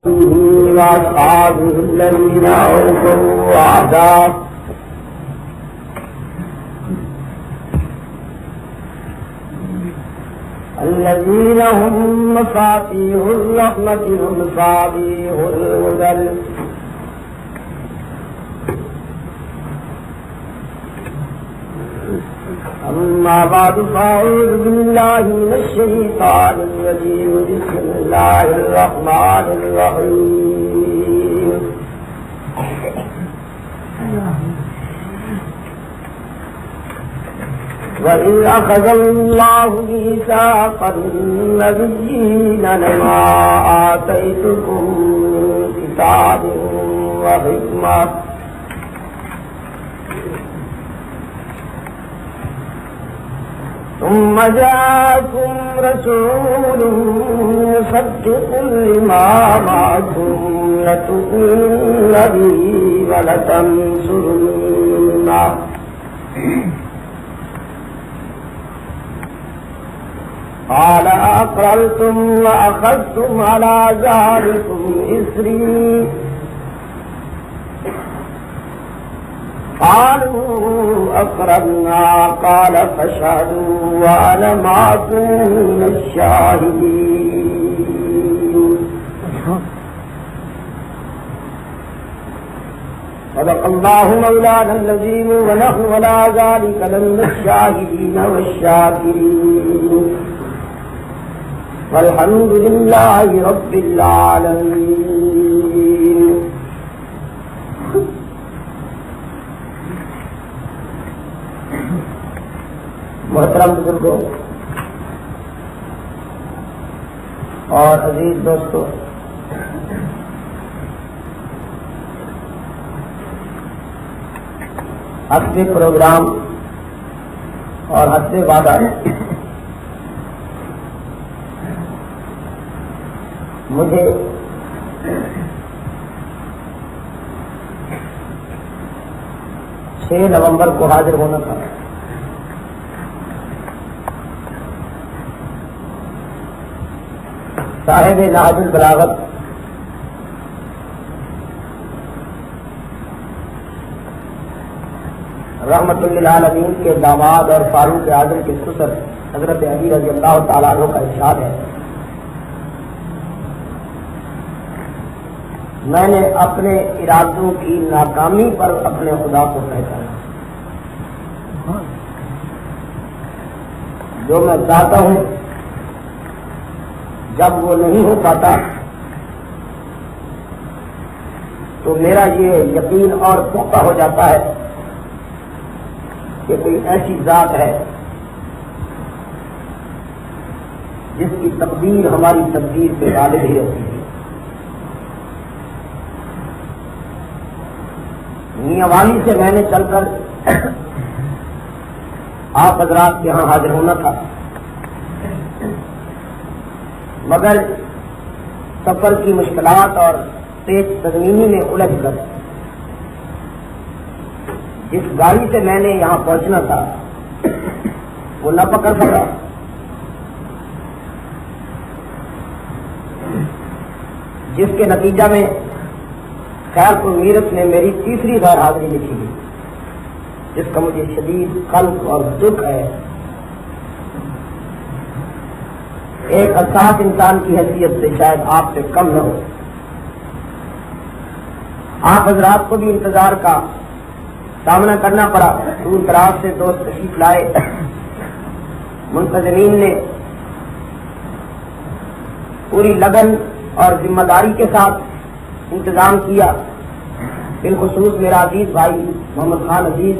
وأصحابه الذين أوفوا وعدا الذين هم مفاتيح الرحمة ومصابيح الهدى أما بعد فأعوذ بالله من الشيطان الرجيم بسم الله الرحمن الرحيم وإذ أخذ الله ميثاق النبيين لما آتيتكم من كتاب وحكمة ثم جاءكم رسول مصدق لما معكم لتؤمنن به ولتنصرنه قال أقررتم وأخذتم على ذلكم إصري قالوا أقررنا قال فاشهدوا وأنا معكم من الشاهدين صدق الله مولانا العظيم ونحن على ذلك لمن الشاهدين والشاكرين والحمد لله رب العالمين. محترم بزرگوں اور عزیز دوستوں، حسب پروگرام اور حسب وعدہ مجھے 6 نومبر کو حاضر ہونا تھا. صاحب نہج البلاغت رحمت للعالمین کے داماد اور فاروق اعظم کے سسر حضرت علی رضی اللہ تعالیٰ عنہ کا ارشاد ہے، میں نے اپنے ارادوں کی ناکامی پر اپنے خدا کو پہچانا. جو میں چاہتا ہوں جب وہ نہیں ہو پاتا تو میرا یہ یقین اور پختہ ہو جاتا ہے کہ کوئی ایسی ذات ہے جس کی تقدیر ہماری تقدیر پہ غالب ہی ہوتی ہے. میاں والی سے میں نے چل کر آپ حضرات کے یہاں حاضر ہونا تھا، مگر سفر کی مشکلات اور تیز تزمینی میں الجھ کر جس گاڑی سے میں نے یہاں پہنچنا تھا وہ نہ پکڑ سکا. جس کے نتیجہ میں خیر پور میرٹھ نے میری تیسری غیر حاضری لکھی گئی، جس کا مجھے شدید قلب اور دکھ ہے. ایک حساس انسان کی حیثیت سے شاید آپ سے کم نہ ہو. آپ حضرات کو بھی انتظار کا سامنا کرنا پڑا. دور دراز سے دوست تشریف لائے، منتظمین نے پوری لگن اور ذمہ داری کے ساتھ انتظام کیا. بالخصوص میرا عزیز بھائی محمد خان عزیز،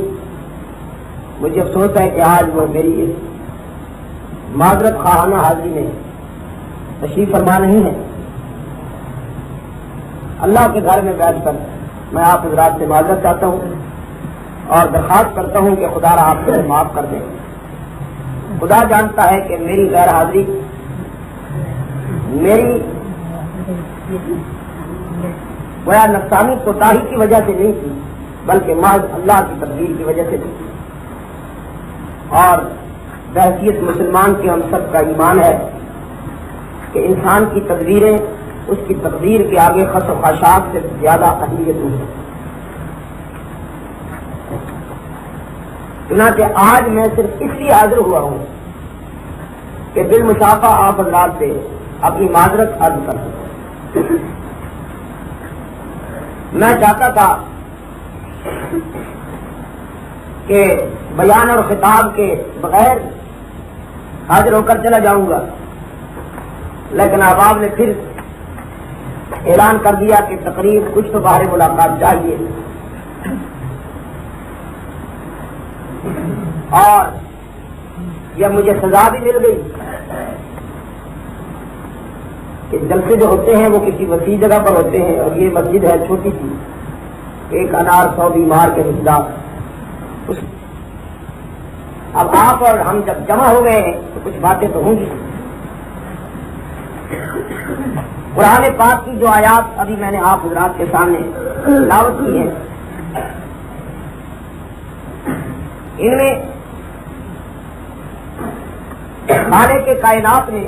مجھے افسوس ہے کہ آج وہ میری اس معذرت خواہانہ حاضری میں تشریف فرما نہیں ہے. اللہ کے گھر میں بیٹھ کر میں آپ حضرات سے معذرت چاہتا ہوں اور درخواست کرتا ہوں کہ خدا آپ کو معاف کر دیں. خدا جانتا ہے کہ میری غیر حاضری میری گویا نقصانی کوتاہی کی وجہ سے نہیں تھی، بلکہ محض اللہ کی تقدیر کی وجہ سے تھی. اور بحیثیت مسلمان کے ہم سب کا ایمان ہے کہ انسان کی تدبیریں اس کی تقدیر کے آگے خس و خاشاک سے زیادہ اہمیت نہیں ہے. چنانچہ آج میں صرف اس لیے حاضر ہوا ہوں کہ بالمشافہ آپ حضرات سے اپنی معذرت عرض کر سکوں. میں چاہتا تھا کہ بیان اور خطاب کے بغیر حاضر ہو کر چلا جاؤں گا، لیکن احباب نے پھر اعلان کر دیا کہ تقریب کچھ تو باہر ملاقات چاہیے، اور یہ مجھے سزا بھی مل گئی کہ جلسے جو ہوتے ہیں وہ کسی وسیع جگہ پر ہوتے ہیں، اور یہ مسجد ہے چھوٹی سی، ایک انار 100 بیمار کے مقدار. اب آپ اور ہم جب جمع ہو گئے ہیں تو کچھ باتیں تو ہوں گی. قرآن پاک کی جو آیات ابھی میں نے آپ حضرات کے سامنے تلاوت کی ہیں، ان میں خالق کے کائنات نے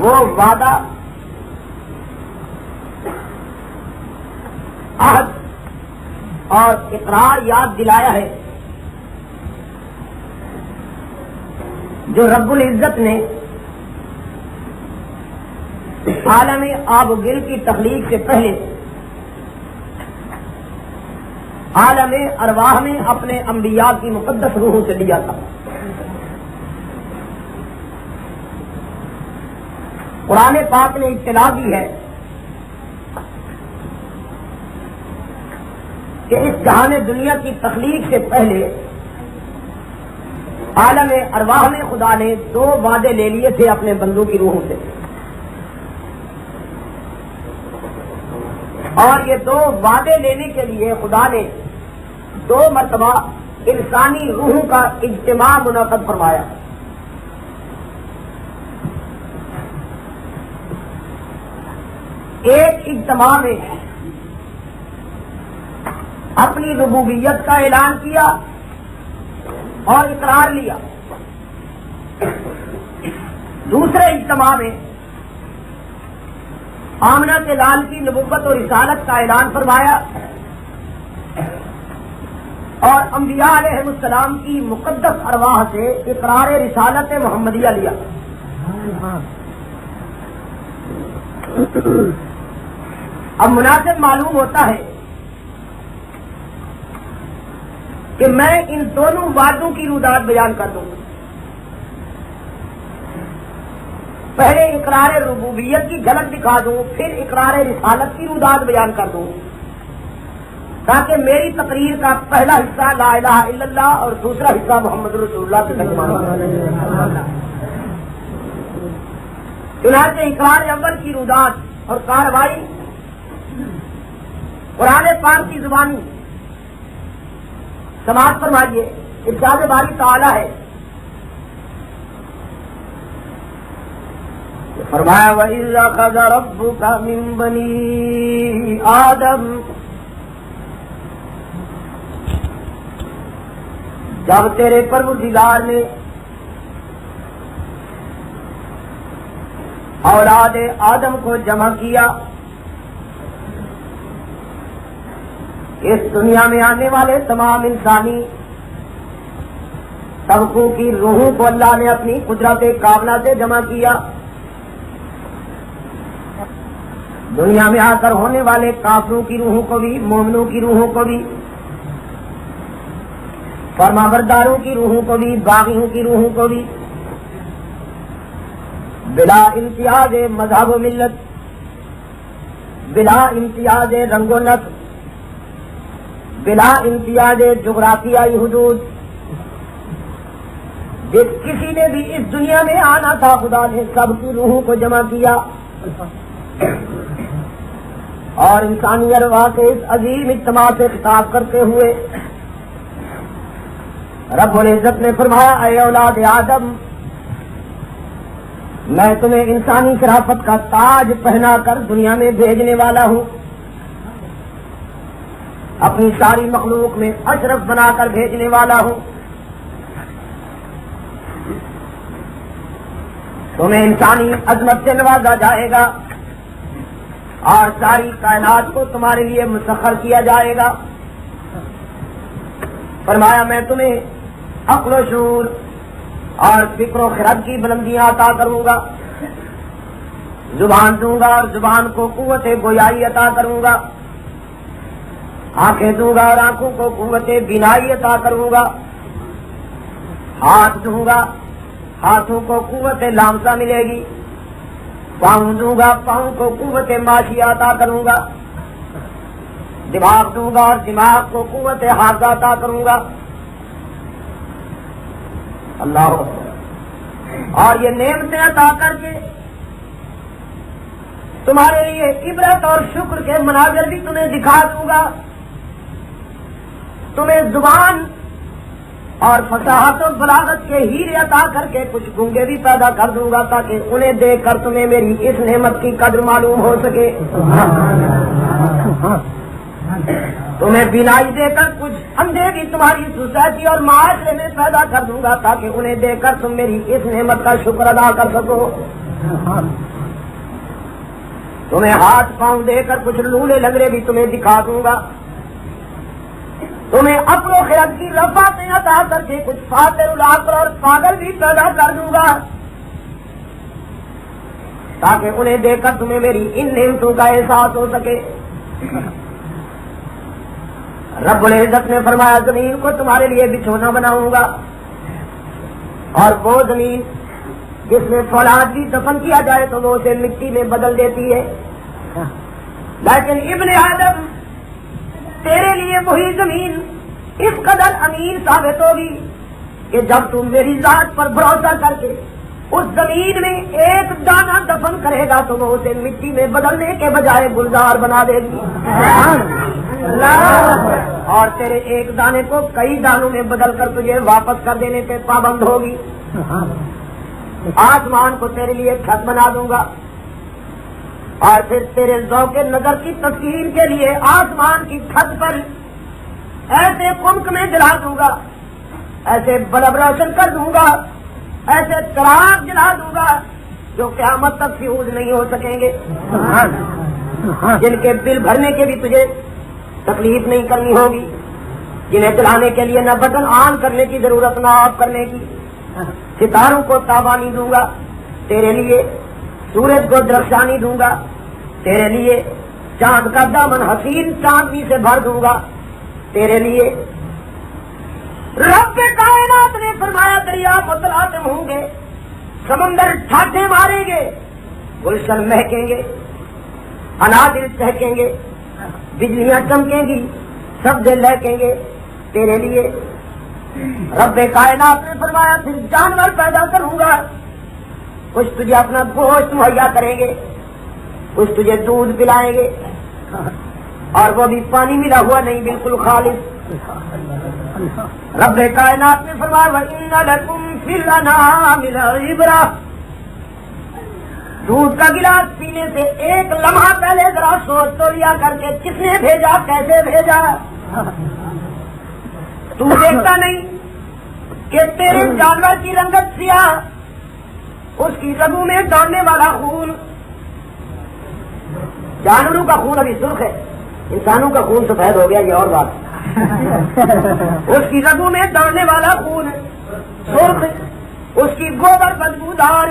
وہ وعدہ، عہد اور اقرار یاد دلایا ہے جو رب العزت نے عالم آب و گل کی تخلیق سے پہلے عالم ارواح میں اپنے انبیاء کی مقدس روحوں سے لیا تھا. قرآن پاک نے اطلاع دی ہے کہ اس جہان دنیا کی تخلیق سے پہلے عالم ارواح میں خدا نے 2 وعدے لے لیے تھے اپنے بندوں کی روحوں سے، اور یہ 2 وعدے لینے کے لیے خدا نے 2 مرتبہ انسانی روحوں کا اجتماع منعقد فرمایا. ایک اجتماع میں اپنی ربوبیت کا اعلان کیا اور اقرار لیا. دوسرے اجتماع میں آمنہ کے لال کی نبوت اور رسالت کا اعلان فرمایا اور انبیاء علیہ السلام کی مقدس ارواح سے اقرار رسالت محمدیہ لیا. اب مناسب معلوم ہوتا ہے کہ میں ان دونوں وعدوں کی رودات بیان کر دوں. پہلے اقرار ربوبیت کی جھلک دکھا دوں، پھر اقرار رسالت کی رودات بیان کر دوں، تاکہ میری تقریر کا پہلا حصہ لا الہ الا اللہ اور دوسرا حصہ محمد رسول اللہ سے ترجمہ ہو. چنانچہ اقرار اول کی رودات اور کاروائی قرآن پاک کی زبانی سماعت فرمائیے. ارشاد باری تعالی ہے، فرمایا وَإِذْ أَخَذَ رَبُّكَ مِنْ بَنِي آدَمَ، جب تیرے پروردگار نے اولاد آدم کو جمع کیا، اس دنیا میں آنے والے تمام انسانی طبقوں کی روحوں کو اللہ نے اپنی قدرت کاملہ سے جمع کیا. دنیا میں آ کر ہونے والے کافروں کی روحوں کو بھی، مومنوں کی روحوں کو بھی، فرمانبرداروں کی روحوں کو بھی، باغیوں کی روحوں کو بھی، بلا امتیاز مذہب و ملت، بلا امتیاز رنگ و نسل، بلا امتیاز جغرافیائی حدود، جس کسی نے بھی اس دنیا میں آنا تھا خدا نے سب کی روحوں کو جمع کیا اور انسانی ارواح کے اس عظیم اجتماع سے خطاب کرتے ہوئے رب العزت نے فرمایا اے اولاد آدم، میں تمہیں انسانی شرافت کا تاج پہنا کر دنیا میں بھیجنے والا ہوں، اپنی ساری مخلوق میں اشرف بنا کر بھیجنے والا ہوں. تمہیں انسانی عظمت سے نوازا جائے گا اور ساری کائنات کو تمہارے لیے مسخر کیا جائے گا. فرمایا میں تمہیں عقل و شعور اور فکر و خرد کی بلندیاں عطا کروں گا. زبان دوں گا اور زبان کو قوت گویائی عطا کروں گا. آنکھیں دوں گا اور آنکھوں کو قوت بینائی عطا کروں گا. ہاتھ دوں گا، ہاتھوں کو قوت لامسا ملے گی. پاؤں دوں گا، پاؤں کو قوت ماشی عطا کروں گا. دماغ دوں گا اور دماغ کو قوت حافظہ عطا کروں گا. اللہ اور یہ نعمتیں عطا کر کے تمہارے لیے عبرت اور شکر کے مناظر بھی تمہیں دکھا دوں گا. تمہیں زبان اور فصاحت و بلاغت کے ہیرے عطا کر کے کچھ گونگے بھی پیدا کر دوں گا تاکہ انہیں دیکھ کر تمہیں میری اس نعمت کی قدر معلوم ہو سکے. تمہیں بینائی دے کر کچھ اندھے بھی تمہاری سوسائٹی اور معاشرے میں پیدا کر دوں گا تاکہ انہیں دیکھ کر تم میری اس نعمت کا شکر ادا کر سکو. تمہیں ہاتھ پاؤں دے کر کچھ لولے لنگڑے بھی تمہیں دکھا دوں گا. تمہیں عقل و خرد کی رفعتیں عطا کر کے کچھ فاتر العقل اور پاگل بھی پیدا کر دوں گا تاکہ انہیں دیکھ کر تمہیں میری ان نعمتوں کا احساس ہو سکے. رب العزت نے فرمایا زمین کو تمہارے لیے بچھونا بناؤں گا اور وہ زمین جس میں فولاد بھی دفن کیا جائے تو وہ اسے مٹی میں بدل دیتی ہے. لیکن ابن آدم تیرے لیے وہی زمین اس قدر امین ثابت ہوگی کہ جب تم میری ذات پر بھروسہ کر کے اس زمین میں ایک دانہ دفن کرے گا تو وہ اسے مٹی میں بدلنے کے بجائے گلزار بنا دے گی اور تیرے ایک دانے کو کئی دانوں میں بدل کر تجھے واپس کر دینے پہ پابند ہوگی. آسمان کو تیرے لیے چھت بنا دوں گا اور پھر تیرے ذوق نظر کی تسکین کے لیے آسمان کی چھت پر ایسے کمک میں جلا دوں گا، ایسے بلب روشن کر دوں گا، ایسے چراغ جلا دوں گا جو قیامت تک فیوز نہیں ہو سکیں گے، جن کے بل بھرنے کے بھی تجھے تکلیف نہیں کرنی ہوگی، جنہیں جلانے کے لیے نہ بٹن آن کرنے کی ضرورت نہ آف کرنے کی. ستاروں کو تابانی دوں گا تیرے لیے، سورج کو درخشانی دوں گا تیرے لیے، چاند کا دامن حسین چاندنی سے بھر دوں گا تیرے لیے. رب کائنات نے فرمایا دریا متلاطم ہوں گے، سمندر ٹھاٹھے ماریں گے، گلشن مہکیں گے، انادل چہکیں گے، بجلیاں چمکیں گی، سبزے لہکیں گے تیرے لیے. رب کائنات نے فرمایا پھر جانور پیدا کروں گا، کچھ تجھے اپنا گوشت مہیا کریں گے، کچھ تجھے دودھ پلائیں گے اور وہ بھی پانی ملا ہوا نہیں، بالکل خالص. رب کائنات نے فرمایا وَإِنَّ لَكُمْ فِي الْأَنْعَامِ لَعِبْرَةً. دودھ کا گلاس پینے سے ایک لمحہ پہلے ذرا سوچ تو لیا کر کے کس نے بھیجا، کیسے بھیجا. تو دیکھتا نہیں کہ تیرے جانور کی رنگت سیاہ، اس کی رگوں میں دوڑنے والا خون، جانوروں کا خون ابھی سرخ ہے، انسانوں کا خون سفید ہو گیا، یہ اور بات. اس کی رگوں میں دوڑنے والا خون سرخ، اس کی گوبر بدبودار.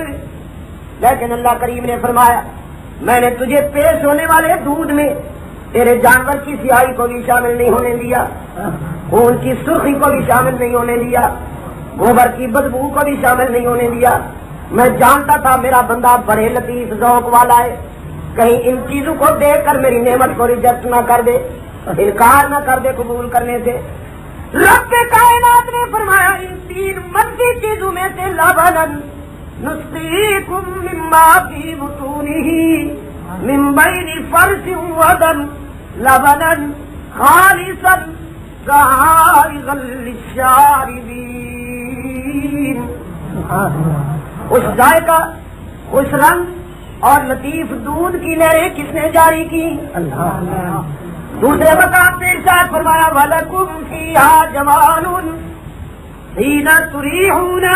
لیکن اللہ کریم نے فرمایا میں نے تجھے پیش ہونے والے دودھ میں تیرے جانور کی سیاہی کو بھی شامل نہیں ہونے دیا، خون کی سرخی کو بھی شامل نہیں ہونے دیا، گوبر کی بدبو کو بھی شامل نہیں ہونے دیا. میں جانتا تھا میرا بندہ بڑے لطیف ذوق والا ہے، کہیں ان چیزوں کو دیکھ کر میری نعمت کو ریجیکٹ نہ کر دے، انکار نہ کر دے قبول کرنے سے. رب کائنات نے فرمایا ان تین منفی چیزوں میں سے لبنن نسقیکم مما فی بطونہ من بین فرث ودم لبنن خالصا سائغا للشاربین. اس ذائقہ، اس رنگ اور لطیف دودھ کی نہریں کس نے جاری کی؟ اللہ. دوسرے مقام پہ ارشاد فرمایا وَلَكُمْ فِيهَا جَمَالٌ حِينَ تُرِيحُونَ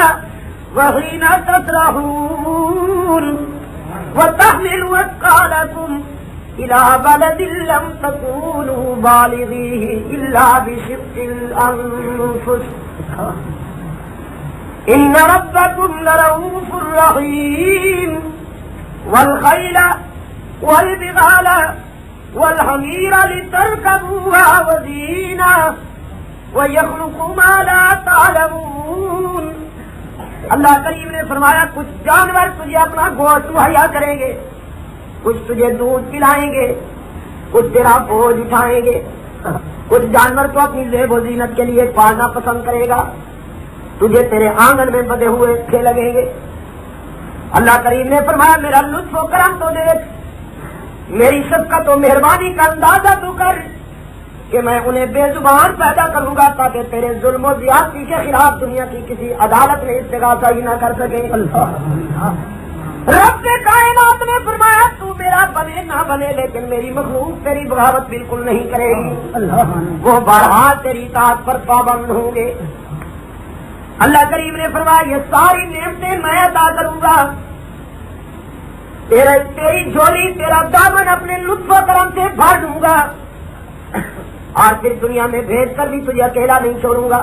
وحين تسرحون وتحملوا أثقالكم إلى بلد لم تكونوا بالغيه إلا بشق الأنفس إن ربكم لرؤوف رحيم والخيل والبغال والحمير لتركبوها وزينة ويخلق ما لا تعلمون. اللہ کریم نے فرمایا کچھ جانور تجھے اپنا گوشت مہیا کریں گے، کچھ تجھے دودھ پلائیں گے، کچھ تیرا بوجھ اٹھائیں گے، کچھ جانور تو اپنی زیب و زینت کے لیے پالنا پسند کرے گا، تجھے تیرے آنگن میں بدے ہوئے اچھے لگیں گے. اللہ کریم نے فرمایا میرا لطف و کرم تو دیکھ، میری شفقت و مہربانی کا اندازہ تو کر کہ میں انہیں بے زبان پیدا کروں گا تاکہ تیرے ظلم و زیادتی کے خلاف دنیا کی کسی عدالت میں استغاثہ ہی نہ کر سکے. رب کائنات نے فرمایا تو میرا بنے نہ بنے لیکن میری مخلوق تیری بغاوت بالکل نہیں کرے گی، وہ بہرحال تیری اطاعت پر پابند ہوں گے. اللہ کریم نے فرمایا یہ ساری نعمتیں میں عطا کروں گا، تیری جھولی تیرا دامن اپنے لطف و کرم سے بھر دوں گا، اور پھر دنیا میں بھیج کر بھی تجھے اکیلا نہیں چھوڑوں گا،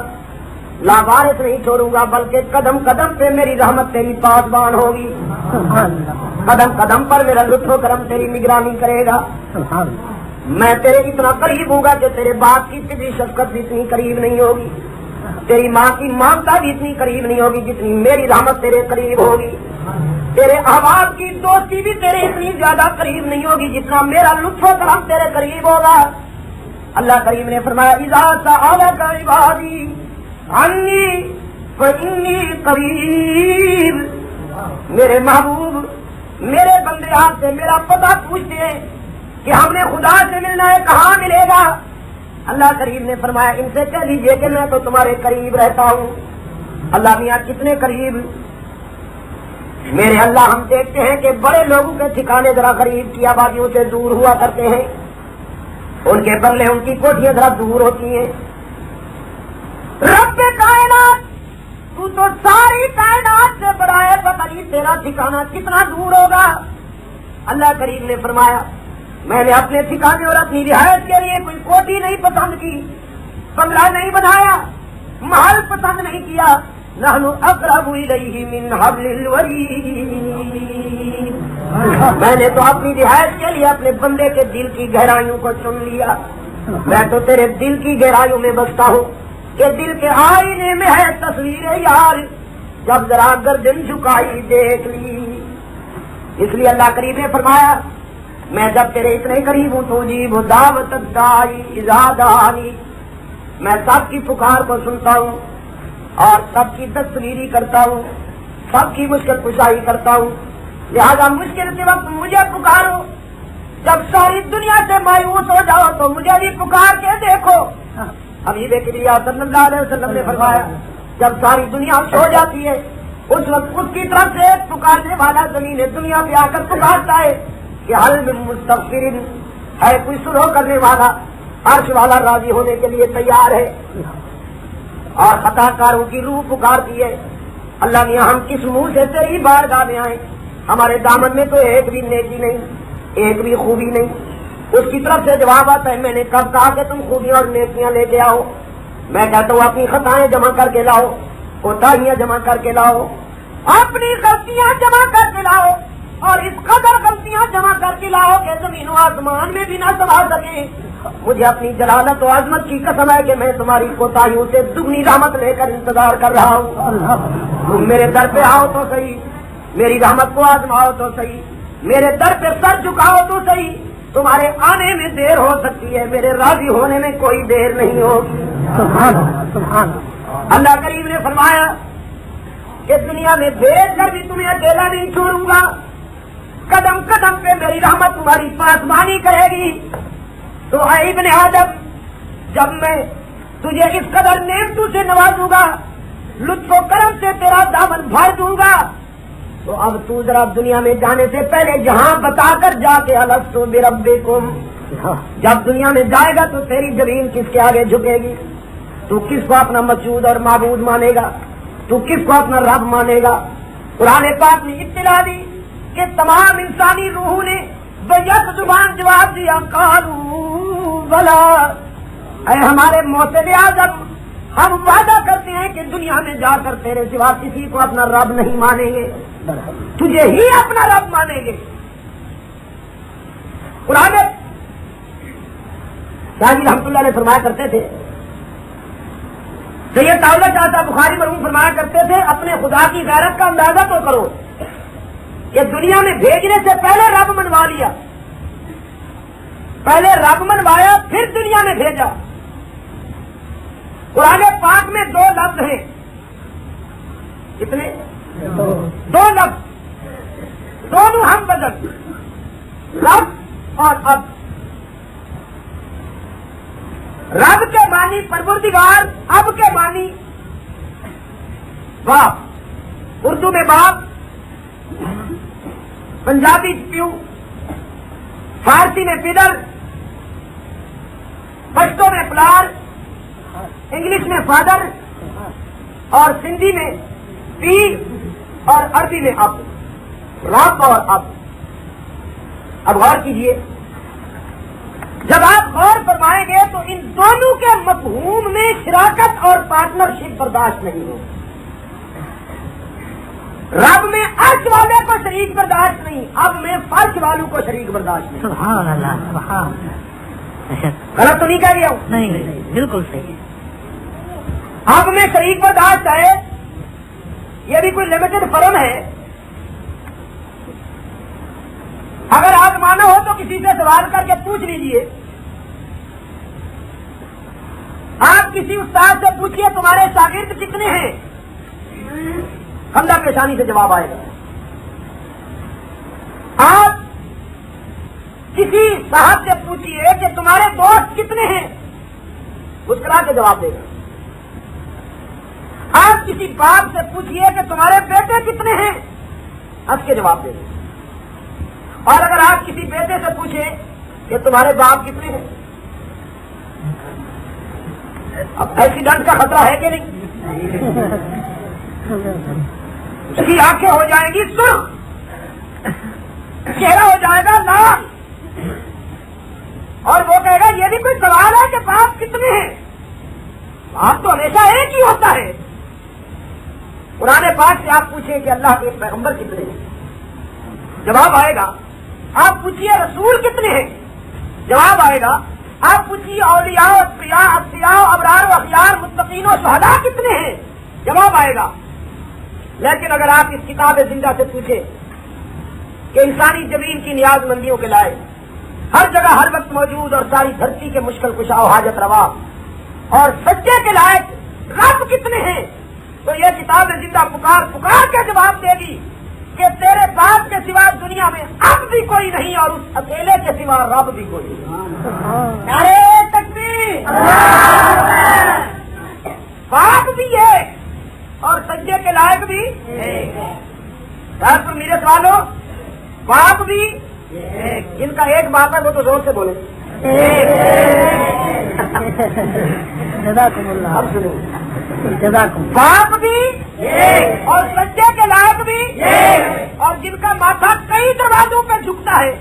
لاوارث نہیں چھوڑوں گا، بلکہ قدم قدم پہ میری رحمت تیری پاسبان ہوگی، قدم قدم پر میرا لطف و کرم تیری نگرانی کرے گا. میں تیرے اتنا قریب ہوں گا کہ تیرے باپ کی تجھی شفقت بھی اتنی قریب نہیں ہوگی، تیری ماں کی ممتا بھی اتنی قریب نہیں ہوگی جتنی میری رحمت تیرے قریب ہوگی، تیرے احباب کی دوستی بھی تیرے اتنی زیادہ قریب نہیں ہوگی جتنا میرا لطف و کرم تیرے قریب ہوگا. اللہ کریم نے فرمایا اذا سألك عبادی عنی فإنی قریب، میرے محبوب میرے بندے آپ سے میرا پتہ پوچھتے ہیں کہ ہم نے خدا سے ملنا ہے کہاں ملے گا. اللہ کریم نے فرمایا ان سے کہہ دیجئے کہ میں تو تمہارے قریب رہتا ہوں. اللہ میاں کتنے قریب میرے اللہ. ہم دیکھتے ہیں کہ بڑے لوگوں کے ٹھکانے ذرا قریب کی آبادیوں سے دور ہوا کرتے ہیں، ان کے بنگلے ان کی کوٹھیاں ذرا دور ہوتی ہیں. رب کائنات تو ساری کائنات سے بڑا ہے، پتہ نہیں تیرا ٹھکانہ کتنا دور ہوگا. اللہ کریم نے فرمایا میں نے اپنے ٹھکانے اور اپنی رہائش کے لیے کوئی کوٹھی نہیں پسند کی، بنگلہ نہیں بنایا، محل پسند نہیں کیا. نحن اقرب الیہ من حبل الورید، میں نے تو اپنی رہائش کے لیے اپنے بندے کے دل کی گہرائیوں کو چن لیا. میں تو تیرے دل کی گہرائیوں میں بستا ہوں کہ دل کے آئینے میں ہے تصویر یار، جب ذرا گردن جھکائی دیکھ لی. اس لیے اللہ کریم نے فرمایا میں جب تیرے اتنے قریب ہوں تو اجیب دعوت الداعی اذا دعانی، میں سب کی پکار کو سنتا ہوں اور سب کی دستگیری کرتا ہوں، سب کی مشکل کشائی کرتا ہوں. لہذا مشکل کے وقت مجھے پکارو، جب ساری دنیا سے مایوس ہو جاؤ تو مجھے بھی پکار کے دیکھو. حبیب کبریا صلی اللہ علیہ وسلم نے فرمایا جب ساری دنیا سو جاتی ہے اس وقت اس کی طرف سے ایک پکارنے والا زمین دنیا پہ آ کر پکارتا ہے کہ حل من مستغفرین، ہے کوئی سلو کرنے والا، عرش والا راضی ہونے کے لیے تیار ہے. اور خطا کاروں کی روح پکارتی ہے اللہ میاں ہم کس منہ سے تیری بارگاہ میں آئیں، ہمارے دامن میں تو ایک بھی نیکی نہیں، ایک بھی خوبی نہیں. اس کی طرف سے جواب آتا ہے میں نے کب کہا کہ تم خوبیاں اور نیکیاں لے کے آؤ؟ میں کہتا ہوں اپنی خطائیں جمع کر کے لاؤ، کوتاہیاں جمع کر کے لاؤ، اپنی غلطیاں جمع کر کے لاؤ، اور اس قدر غلطیاں جمع کر کے لاؤ کہ زمین و آسمان میں بھی نہ سنبھال سکے. مجھے اپنی جلالت و عظمت کی قسم ہے کہ میں تمہاری کوتاہیوں سے دگنی رحمت لے کر انتظار کر رہا ہوں. تم میرے در پہ آؤ تو صحیح، میری رحمت کو آزماؤ تو صحیح، میرے در پہ سر جھکاؤ تو صحیح. تمہارے آنے میں دیر ہو سکتی ہے، میرے راضی ہونے میں کوئی دیر نہیں ہوگی. سبحان اللہ کریم نے فرمایا کہ دنیا میں بھیج کر بھی تمہیں اکیلا نہیں چھوڑوں گا، قدم قدم پہ میری رحمت تمہاری پاسبانی کرے گی. تو اے ابن آدم جب میں تجھے اس قدر نعمتوں سے نوازوں گا، لطف و کرم سے تیرا دامن بھر دوں گا، تو اب تو ذرا دنیا میں جانے سے پہلے یہاں بتا کر جا کے الست بربکم، جب دنیا میں جائے گا تو تیری زمین کس کے آگے جھکے گی؟ تو کس کو اپنا مسجود اور معبود مانے گا؟ تو کس کو اپنا رب مانے گا؟ قرآن پاک نے اطلاع دی کہ تمام انسانی روحوں نے بیک زبان جواب دیا قالوا بلا، اے ہمارے محسن اعظم، ہم وعدہ کرتے ہیں کہ دنیا میں جا کر تیرے سوا کسی کو اپنا رب نہیں مانیں گے، تجھے ہی اپنا رب مانیں گے۔ قرآن شاہ جی رحمۃ اللہ علیہ فرمایا کرتے تھے، سید داؤد شاہ صاحب بخاری مرحوم فرمایا کرتے تھے، اپنے خدا کی غیرت کا اندازہ تو کرو کہ دنیا میں بھیجنے سے پہلے رب منوا لیا، پہلے رب منوایا پھر دنیا میں بھیجا۔ قرآن پاک میں دو لفظ ہیں، کتنے؟ دو لفظ، دونوں ہم بدل، رب اور اب۔ رب کے معنی پروردگار، اب کے معنی باپ، اردو میں باپ، پنجابی پیو، فارسی میں پیدر، پشتو میں پلار، انگلش میں فادر، اور سندھی میں پی، اور عربی میں اب، رب اور اب۔ اب غور کیجئے، جب آپ غور فرمائیں گے تو ان دونوں کے مفہوم میں شراکت اور پارٹنرشپ برداشت نہیں ہوگی۔ رب میں عرش والے کو شریک برداشت نہیں، اب میں فرش والوں کو شریک برداشت نہیں۔ سبحان اللہ، سبحان اللہ۔ غلط تو نہیں کہہ رہا ہوں؟ نہیں، بالکل صحیح۔ اب میں شریک برداشت ہے، یہ بھی کوئی لمیٹڈ فرم ہے۔ اگر آپ مانا ہو تو کسی سے سوال کر کے پوچھ لیجئے، آپ کسی استاد سے پوچھئے تمہارے شاگرد کتنے ہیں، خندہ پیشانی سے جواب آئے گا۔ آپ کسی صاحب سے پوچھئے کہ تمہارے دوست کتنے ہیں، مسکرا کے جواب دے گا۔ آپ کسی باپ سے پوچھئے کہ تمہارے بیٹے کتنے ہیں، ہنس کے جواب دے گا۔ اور اگر آپ کسی بیٹے سے پوچھیں کہ تمہارے باپ کتنے ہیں، اب ایکسیڈنٹ کا خطرہ ہے کہ نہیں؟ اس کی آنکھیں ہو جائیں گی سرخ، چہرہ ہو جائے گا لال، اور وہ کہے گا یہ بھی کوئی سوال ہے کہ باپ کتنے ہیں؟ باپ تو ہمیشہ ایک ہی ہوتا ہے۔ قرآن پاک سے آپ پوچھیں کہ اللہ کے پیغمبر کتنے ہیں، جواب آئے گا۔ آپ پوچھیے رسول کتنے ہیں، جواب آئے گا۔ آپ پوچھیے اولیاء، اصفیاء، ابرار و اخیار، متقین و شہداء کتنے ہیں، جواب آئے گا۔ لیکن اگر آپ اس کتاب زندہ سے پوچھیں کہ انسانی جبین کی نیاز مندیوں کے لائے، ہر جگہ ہر وقت موجود اور ساری دھرتی کے مشکل کشا و حاجت روا اور سچے کے لائق رب کتنے ہیں، تو یہ کتاب زندہ پکار پکار کے جواب دے گی کہ تیرے باپ کے سوا دنیا میں اب بھی کوئی نہیں، اور اس اکیلے کے سوا رب بھی کوئی نہیں۔ نعرہ تکبیر! باپ بھی ہے اور سجدے کے لائق بھی ڈاکٹر میرے سوالوں، باپ بھی جن کا ایک باپ ہے وہ تو زور سے بولے۔ جزاکم اللہ، اب سنیں، جزاکم۔ باپ بھی اور سجدے کے لائق بھی، اور جن کا ماتھا کئی دروازوں پہ جھکتا ہے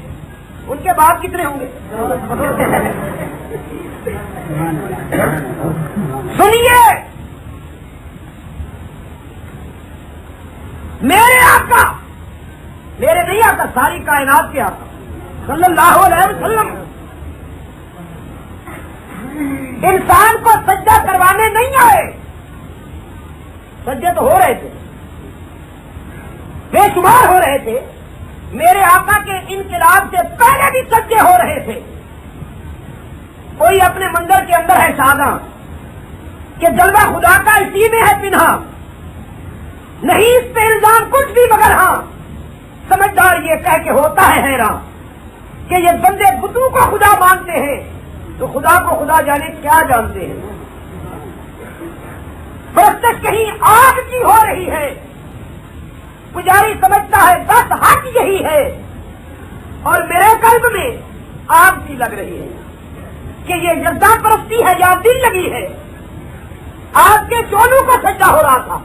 ان کے باپ کتنے ہوں گے؟ سنیے، میرے آقا، میرے نہیں آقا، ساری کائنات کے آقا صلی اللہ علیہ وسلم انسان کو سجدہ کروانے نہیں آئے، سجدے تو ہو رہے تھے، بے شمار ہو رہے تھے۔ میرے آقا کے انقلاب سے پہلے بھی سجدے ہو رہے تھے۔ کوئی اپنے مندر کے اندر ہے سادہ کہ جلوہ خدا کا اسی میں ہے پنہا، نہیں اس پہ الزام کچھ بھی، مگر ہاں سمجھدار یہ کہہ کے ہوتا ہے حیران کہ یہ بندے بتوں کو خدا مانتے ہیں تو خدا کو خدا جانے کیا جانتے ہیں۔ پرستش کہیں آگ کی ہو رہی ہے، پجاری سمجھتا ہے بس حق یہی ہے، اور میرے قلب میں آگ سی لگ رہی ہے کہ یہ یزداں پرستی ہے یا دل لگی ہے۔ آج کے چولوں کو سجدہ ہو رہا تھا،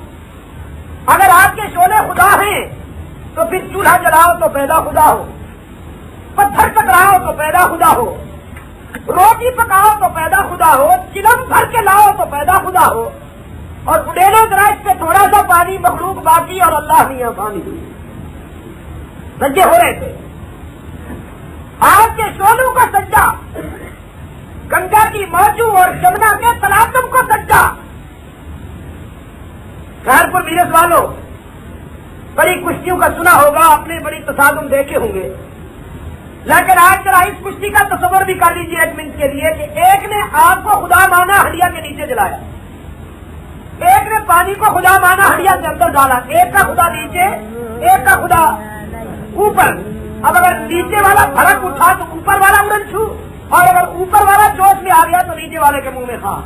اگر آپ کے شعلے خدا ہیں تو پھر چولہا جلاؤ تو پیدا خدا ہو، پتھر ٹکراؤ تو پیدا خدا ہو، روٹی پکاؤ تو پیدا خدا ہو، چلم بھر کے لاؤ تو پیدا خدا ہو، اور اڈیلو ذرا اس پہ تھوڑا سا پانی، مخلوق باقی اور اللہ میاں پانی سجے ہو رہے تھے۔ آپ کے شعلوں کا سجا، گنگا کی موجو اور جمنا کے تلاسم کو سجا۔ خیرپور میرس والوں بڑی کشتیوں کا سنا ہوگا، اپنے بڑی تصادم دیکھے ہوں گے، لیکن آج ذرا اس کشتی کا تصور بھی کر لیجیے ایک منٹ کے لیے کہ ایک نے آگ کو خدا مانا، ہڑیا کے نیچے جلایا، ایک نے پانی کو خدا مانا، ہڑیا کے اندر ڈالا، ایک کا خدا نیچے، ایک کا خدا اوپر۔ اب اگر نیچے والا بھڑک اٹھا تو اوپر والا اڑن چھو، اور اگر اوپر والا جوش میں آ گیا تو نیچے والے کے منہ میں کھا۔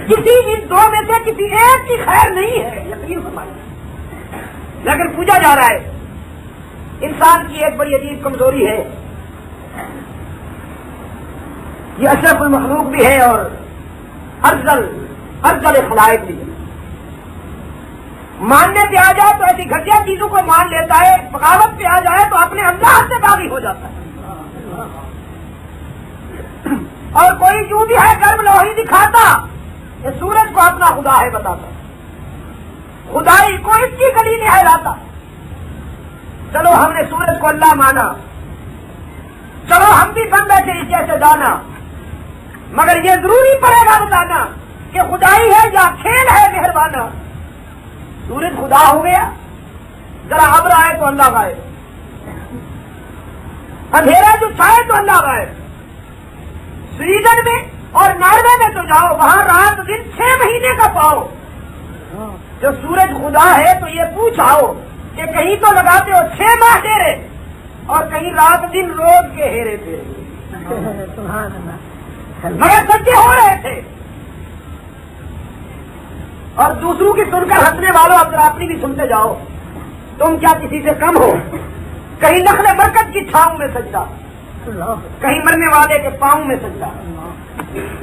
کسی ان دو میں سے کسی ایک کی خیر نہیں ہے، یقین فرمائیے، لیکن پوجا جا رہا ہے۔ انسان کی ایک بڑی عجیب کمزوری ہے، یہ اشرف المخلوق بھی ہے اور افضل خلائق بھی ہے۔ ماننے پہ آ جائے تو ایسی گھٹیا چیزوں کو مان لیتا ہے، بغاوت پہ آ جائے تو اپنے اللہ سے باغی ہو جاتا ہے، اور کوئی جو بھی ہے گرم لوہی دکھاتا، یہ سورج کو اپنا خدا ہے بتاتا، خدائی کو اس کی گلی میں ہلاتا۔ چلو ہم نے سورج کو اللہ مانا، چلو ہم بھی بن بیٹھے اس جیسے دانا، مگر یہ ضروری پڑے گا بتانا کہ خدائی ہے یا کھیل ہے مہربانہ۔ سورج خدا ہو گیا، ذرا ابر آئے تو اللہ غائب، اندھیرا جو چھائے تو اللہ غائب۔ سویڈن میں اور ناروے میں تو جاؤ، وہاں رات دن 6 مہینے کا پاؤ۔ جو سورج خدا ہے تو یہ پوچھاؤ کہ کہیں تو لگاتے ہو 6 ماہ ڈیرے، اور کہیں رات دن روز کے ہیرے تھے، مگر سچے ہو رہے تھے۔ اور دوسروں کی سن کر ہنسنے والوں اب اپنی بھی سنتے جاؤ، تم کیا کسی سے کم ہو؟ کہیں نخل برکت کی چھاؤں میں سجدہ، کہیں مرنے والے کے پاؤں میں سجدہ،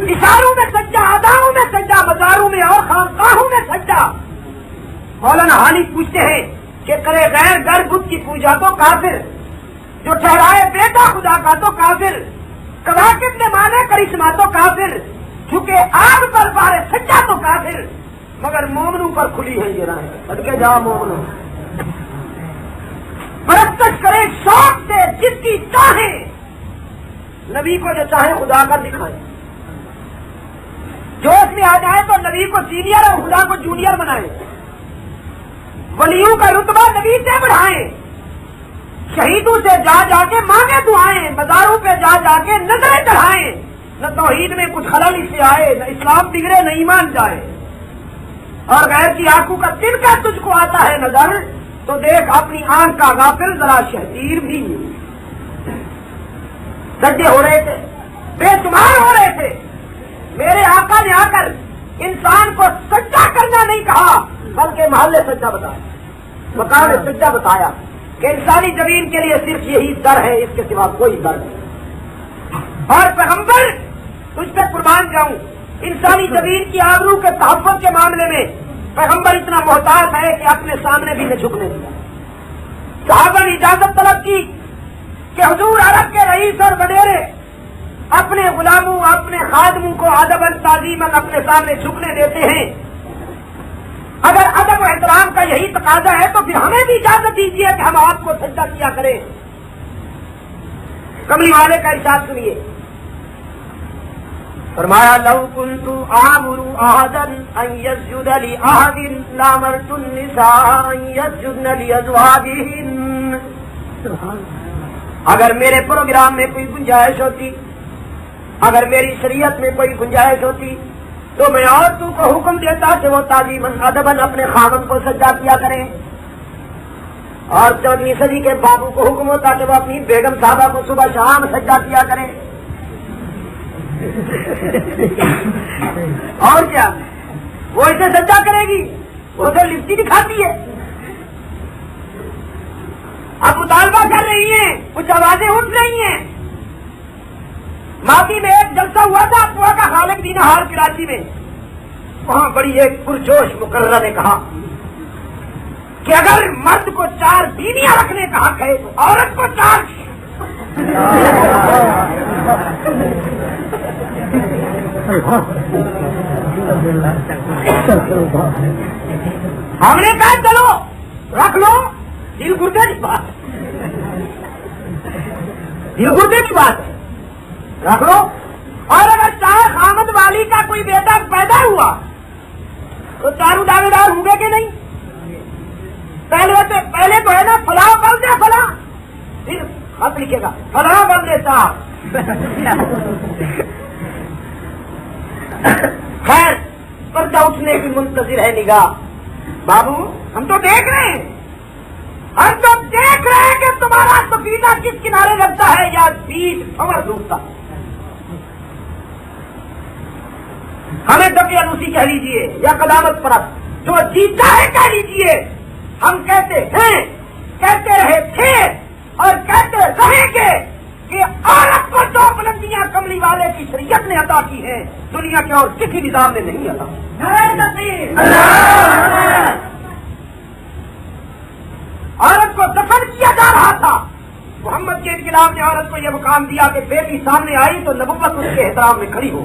اشاروں میں سجدہ، اداؤں میں سجدہ، مزاروں میں اور خانقاہوں میں سجدہ۔ مولانا حالی پوچھتے ہیں کہ کرے غیر گر بت کی پوجا تو کافر، جو ٹھہرائے بیٹا خدا کا تو کافر، کواکب نے مانے کرشمہ تو کافر، جھکے آگ پر بارے سجا تو کافر، مگر مومنوں پر کھلی ہے یہ راہیں، صدقے جاؤ مومنوں۔ پرستش کرے شوق سے جس کی چاہے، نبی کو جو چاہے خدا کا دکھائے، جو اس میں آ جائے تو نبی کو سینئر اور خدا کو جونیئر بنائے، ولیوں کا رتبہ نبی سے بڑھائیں، شہیدوں سے جا جا کے مانگے دعائیں، مزاروں پہ جا جا کے نظریں چڑھائیں، نہ توحید میں کچھ خلل اس سے آئے، نہ اسلام بگڑے نہ ایمان جائے۔ اور غیر کی آنکھوں کا تن کا تجھ کو آتا ہے نظر، تو دیکھ اپنی آنکھ کا غافل ذرا شہتیر بھی۔ سجدے ہو رہے تھے، بے شمار ہو رہے تھے۔ میرے آقا نے آ کر انسان کو سجدہ کرنا نہیں کہا، بلکہ محل سجدہ بتایا، مقام سجدہ بتایا کہ انسانی زمین کے لیے صرف یہی در ہے، اس کے سوا کوئی در نہیں۔ اور پیغمبر تجھ پہ قربان جاؤں، انسانی زمین کی آبرو کے تحفظ کے معاملے میں پیغمبر اتنا محتاط ہے کہ اپنے سامنے بھی نہ جھکنے دیا۔ صحابہ نے اجازت طلب کی کہ حضور عرب کے رئیس اور وڈیرے اپنے غلاموں، اپنے خادموں کو ادب تعظیماً اپنے سامنے جھکنے دیتے ہیں، اگر ادب و احترام کا یہی تقاضا ہے تو پھر ہمیں بھی اجازت دیجیے کہ ہم آپ کو سجدہ کیا کریں۔ کملی والے کا ارشاد سنیے، فرمایا لو كنت آمر احدا ان يسجد لاحد لامرت النساء ان يسجدن لازواجهن۔ اگر میرے پروگرام میں کوئی گنجائش ہوتی، اگر میری شریعت میں کوئی گنجائش ہوتی تو میں عورتوں کو حکم دیتا کہ وہ تعظیماً ادباً اپنے خاوند کو سجدہ کیا کریں، اور 14ویں صدی کے بابو کو حکم ہوتا کہ وہ اپنی بیگم صاحبہ کو صبح شام سجدہ کیا کریں۔ اور کیا وہ اسے سجدہ کرے گی، وہ اسے لپٹی دکھاتی ہے۔ اب مطالبہ کر رہی ہیں، کچھ آوازیں اٹھ رہی ہیں۔ ماضی میں ایک جلسہ ہوا تھا اپوا کا خالق دینہار کراچی میں، وہاں بڑی ایک پرجوش مقررہ نے کہا کہ اگر مرد کو 4 بیویاں رکھنے کا حق ہے تو عورت کو 4. ہم نے کہا چلو رکھ لو, دل گردے کی بات, دل گردے کی بات رکھ لو. اور اگر چاہے خامد والی کا کوئی بیٹا پیدا ہوا تو 4 دعوے دار ہوں گے کہ نہیں؟ پہلے تو ہے نا فلاں بندے فلاں, پھر خط لکھے گا فلاں بندے صاحب. خیر پردہ اٹھنے کی منتظر ہے نگاہ. بابو ہم تو دیکھ رہے ہیں, ہم تو دیکھ رہے ہیں کہ تمہارا سفینہ کس کنارے لگتا ہے یا بیچ خبر ڈوبتا. ہمیں دقیانوسی کہہ لیجیے یا قدامت پرست, جو جیتا ہے کہہ لیجیے. ہم کہتے ہیں, کہتے رہے تھے اور کہتے رہیں گے کہ عورت کو 2 بلندیاں کملی والے کی شریعت نے عطا کی ہیں, دنیا کے اور کسی نظام نے نہیں عطا. عورت کو دفن کیا جا رہا تھا. محمد کے انقلاب نے عورت کو یہ مقام دیا کہ بیٹی سامنے آئی تو نبوت اس کے احترام میں کھڑی ہو.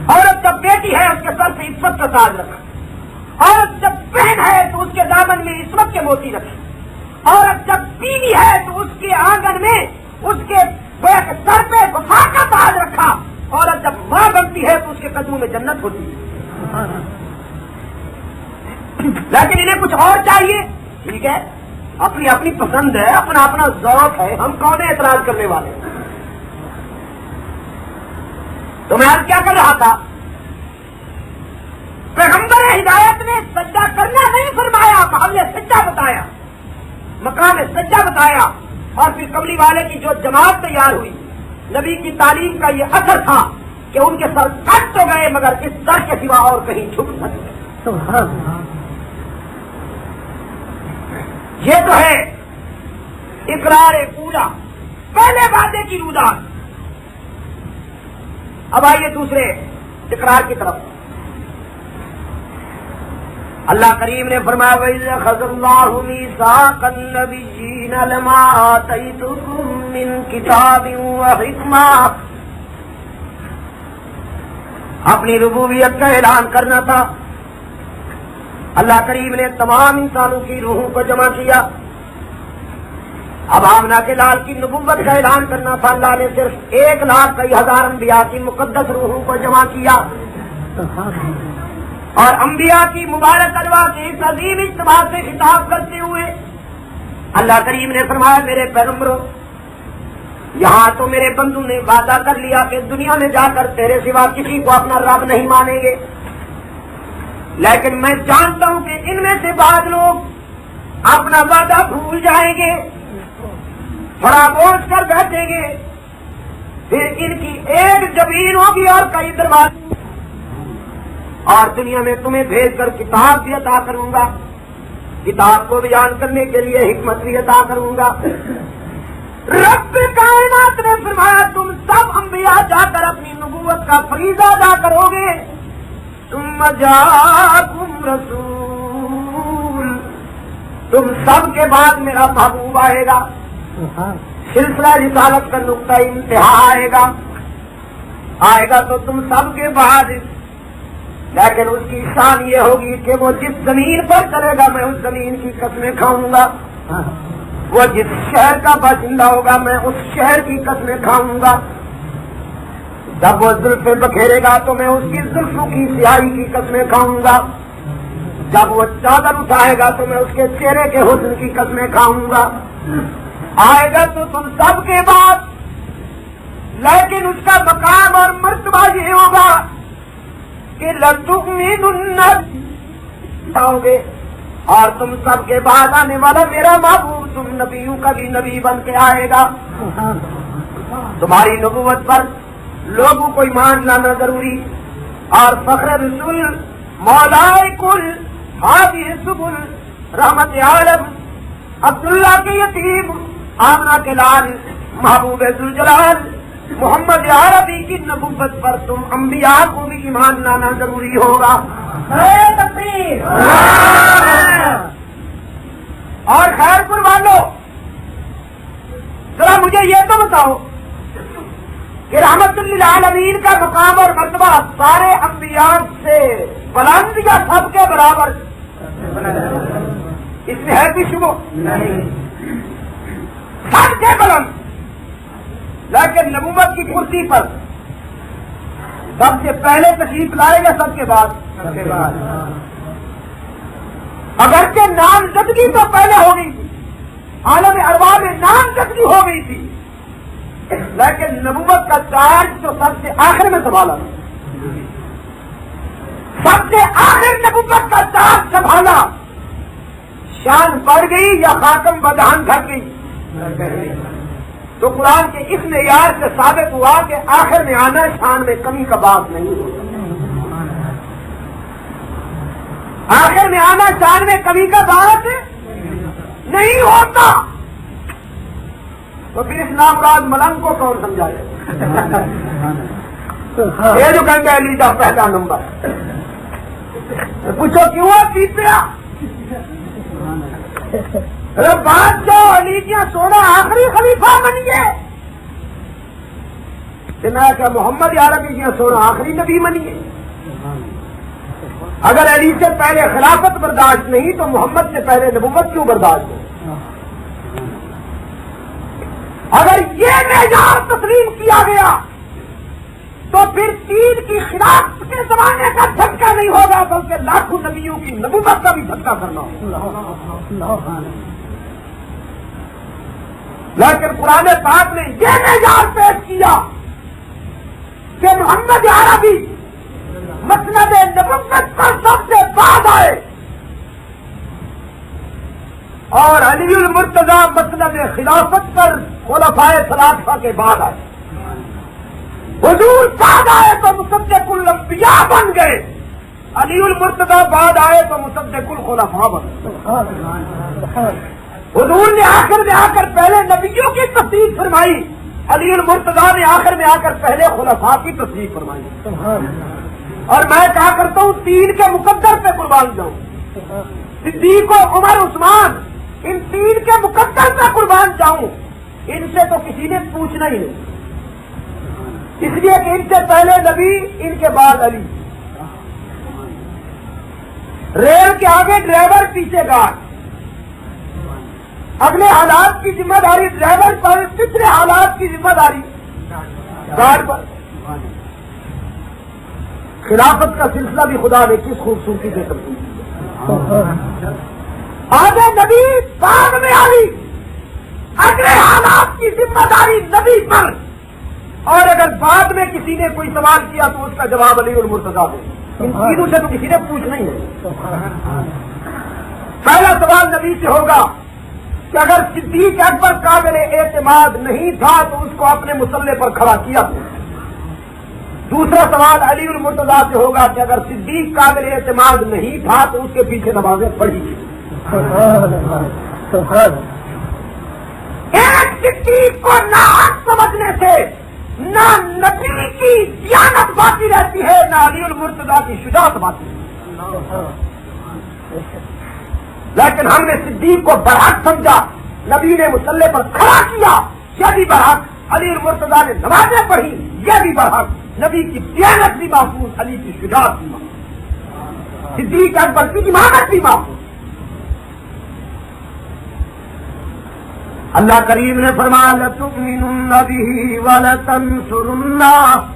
عورت جب بیٹی ہے اس کے سر پہ عصمت کا تاج رکھا. عورت جب بہن ہے تو اس کے دامن میں عصمت کے موتی رکھے. عورت جب بیوی ہے تو اس کے آنگن میں اس کے سر پہ وفا کا تاج رکھا. عورت جب ماں بنتی ہے تو اس کے قدموں میں جنت ہوتی ہے. لیکن انہیں کچھ اور چاہیے. ٹھیک ہے, اپنی اپنی پسند ہے, اپنا اپنا ذوق ہے, ہم کون ہیں اعتراض کرنے والے. تو میں آج کیا کر رہا تھا, پیغمبر ہدایت نے سجدہ کرنا نہیں فرمایا, محل سجدہ بتایا, مقام سجدہ بتایا. اور پھر کملی والے کی جو جماعت تیار ہوئی, نبی کی تعلیم کا یہ اثر تھا کہ ان کے سر کٹ تو گئے مگر اس سر کے سوا اور کہیں جھک نہ گئے. یہ تو ہے اقرار پورا, پہلے وعدے کی رودات. اب آئیے دوسرے اقرار کی طرف. اللہ کریم نے فرمایا وَإِذْ أَخَذَ اللَّهُ مِيثَاقَ النَّبِيِّينَ لَمَا آتَيْتُكُم مِّن كِتَابٍ وَحِكْمَةٍ. اپنی ربوبیت کا اعلان کرنا تھا. اللہ کریم نے تمام انسانوں کی روحوں کو جمع کیا. اب آمنہ کے لال کی نبوت کا اعلان کرنا تھا. اللہ نے صرف 1,20,000 انبیاء کی مقدس روحوں کو جمع کیا. اور انبیاء کی مبارک ارواح کے اس عظیم اجتماع سے خطاب کرتے ہوئے اللہ کریم نے فرمایا میرے پیغمبروں, یہاں تو میرے بندوں نے وعدہ کر لیا کہ دنیا میں جا کر تیرے سوا کسی کو اپنا رب نہیں مانیں گے. لیکن میں جانتا ہوں کہ ان میں سے بعض لوگ اپنا وعدہ بھول جائیں گے, تھوڑا بوجھ کر بیٹھیں گے, پھر ان کی ایک زمین ہوگی اور کئی دروازے, اور دنیا میں تمہیں بھیج کر کتاب بھی عطا کروں گا, کتاب کو بیان کرنے کے لیے حکمت بھی عطا کروں گا. رب کائنات نے فرمایا تم سب انبیاء جا کر اپنی نبوت کا فریضہ ادا کرو گے. ثم جاءکم رسول, تم سب کے بعد میرا محبوب آئے گا. سلسلہ رسالت کا نقطہ انتہا آئے گا تو تم سب کے بعد, لیکن اس کی شان یہ ہوگی کہ وہ جس زمین پر چلے گا میں اس زمین کی قسمیں کھاؤں گا, وہ جس شہر کا باشندہ ہوگا میں اس شہر کی قسمیں کھاؤں گا. جب وہ زلفیں بکھیرے گا تو میں اس کی زلفوں کی سیاہی کی قسمیں کھاؤں گا. جب وہ چادر اٹھائے گا تو میں اس کے چہرے کے حسن کی قسمیں کھاؤں گا. آئے گا تو تم سب کے بعد, لیکن اس کا مقام اور مرتبہ یہ ہوگا کہ لَتُؤْمِنُنَّ آؤ گے, اور تم سب کے بعد آنے والا میرا محبوب تم نبیوں کا بھی نبی بن کے آئے گا. تمہاری نبوت پر لوگوں کو ایمان لانا ضروری. اور فخر رسول مولائے کل ہادی سبل رحمت عالم عبداللہ کے یتیم آمنہ کے لال محبوب ذوالجلال محمد عربی کی نبوت پر تم انبیاء کو بھی ایمان لانا ضروری ہوگا. اور خیر پر والو ذرا مجھے یہ تو بتاؤ کہ رحمت للعالمین کا مقام اور مرتبہ سارے انبیاء سے بلند یا سب کے برابر؟ اس میں ہے کوئی شبہ نہیں، سب کے بلند. لیکن نبوت کی کرسی پر سب سے پہلے تشریف لائے گا سب کے بعد؟ اگرچہ نامزدگی تو پہلے ہو گئی تھی، عالم ارواح میں نامزدگی ہو گئی تھی، لیکن نبوت کا چارج تو سب سے آخر میں سنبھالا. سب سے آخر نبوت کا چارج سنبھالا. شان بڑھ گئی یا خاتم بدہن گھٹ گئی؟ تو قرآن کے اس معیار سے ثابت ہوا کہ آخر میں آنا شان میں کمی کا بات نہیں ہوتا. آخر میں آنا شان میں کمی کا بات نہیں ہوتا. تو پھر اس نامراد ملنگ کو کون سمجھائے؟ یہ جو کہیں گے لیڈر پہلا نمبر، پوچھو کیوں جیت پیا؟ بات جو علی کیا سونا آخری خلیفہ بن گئے کہ میں کیا محمد عربی کیا سونا آخری نبی بنیے؟ اگر علی سے پہلے خلافت برداشت نہیں تو محمد سے پہلے نبوت کیوں برداشت ہو؟ اگر یہ معیار تسلیم کیا گیا تو پھر تین کی خلافت کے زمانے کا دھکا نہیں ہوگا بلکہ لاکھوں نبیوں کی نبوت کا بھی دھکا کرنا ہوگا. لیکن قرآن پاک نے یہ معیار پیش کیا کہ محمد عربی مسند نبوت پر سب سے بعد آئے اور علی المرتضیٰ مسند خلافت پر خلفائے ثلاثہ کے بعد آئے. حضور بعد آئے تو مصدق الانبیاء بن گئے، علی المرتضیٰ بعد آئے تو مصدق الخلفاء بن گئے. حضور نے آخر میں آ کر پہلے نبیوں کی تصدیق فرمائی، علی المرتضیٰ نے آخر میں آ کر پہلے خلفاء کی تصدیق فرمائی. اور میں کہا کرتا ہوں تین کے مقدر پہ قربان جاؤں، صدیق و عمر عثمان، ان تین کے مقدر پہ قربان جاؤں. ان سے تو کسی نے پوچھنا ہی نہیں، اس لیے کہ ان سے پہلے نبی، ان کے بعد علی. ریل کے آگے ڈرائیور، پیچھے گارڈ. اگلے حالات کی ذمہ داری ڈرائیور پر، پچھلے حالات کی ذمہ داری گارڈ پر. خلافت کا سلسلہ بھی خدا نے کس خوبصورتی سے تبدیل کیا. آگے نبی، بعد میں علی. اگلے حالات کی ذمہ داری نبی پر، اور اگر بعد میں کسی نے کوئی سوال کیا تو اس کا جواب علی المرتضیٰ دے. ان چیزوں سے تو کسی نے پوچھنا ہی نہیں. پہلا سوال نبی سے ہوگا کہ اگر صدیق اکبر قابل اعتماد نہیں تھا تو اس کو اپنے مسلح پر کھڑا کیا. دوسرا سوال علی المرتضیٰ سے ہوگا کہ اگر صدیق قابل اعتماد نہیں تھا تو اس کے پیچھے نمازیں پڑھی. ایک صدیق کو ناحق سمجھنے سے نہ نبی کی دیانت باقی رہتی ہے، نہ علی المرتضیٰ کی شجاعت باقی. لیکن ہم نے صدیق کو برحق سمجھا، نبی نے مسلح پر کھڑا کیا، یہ بھی برحق. علی المرتضیٰ نے نمازیں پڑھی، یہ بھی برحق. نبی کی دیانت بھی محفوظ، علی کی شجاعت بھی محفوظ، صدیق اکبر کی امامت بھی محفوظ. اللہ کریم نے فرمایا لَتُؤْمِنُنَّ بِهِ وَلَتَنْصُرُنَّهُ.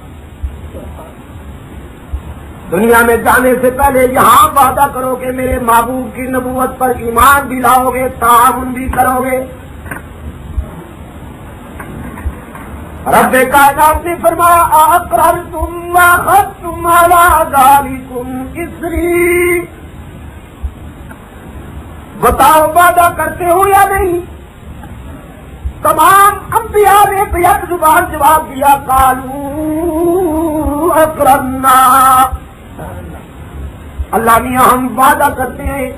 دنیا میں جانے سے پہلے یہاں وعدہ کرو کہ میرے محبوب کی نبوت پر ایمان بھی لاؤ گے، تعاون بھی کرو گے. رب کائنات نے فرمایا أَأَقْرَرْتُمْ وَأَخَذْتُمْ عَلَىٰ ذَٰلِكُمْ إِصْرِي. بتاؤ وعدہ کرتے ہو یا نہیں؟ تمام انبیاء نے بیک زبان جواب دیا قالوا اقررنا. اللہ میاں ہم وعدہ کرتے ہیں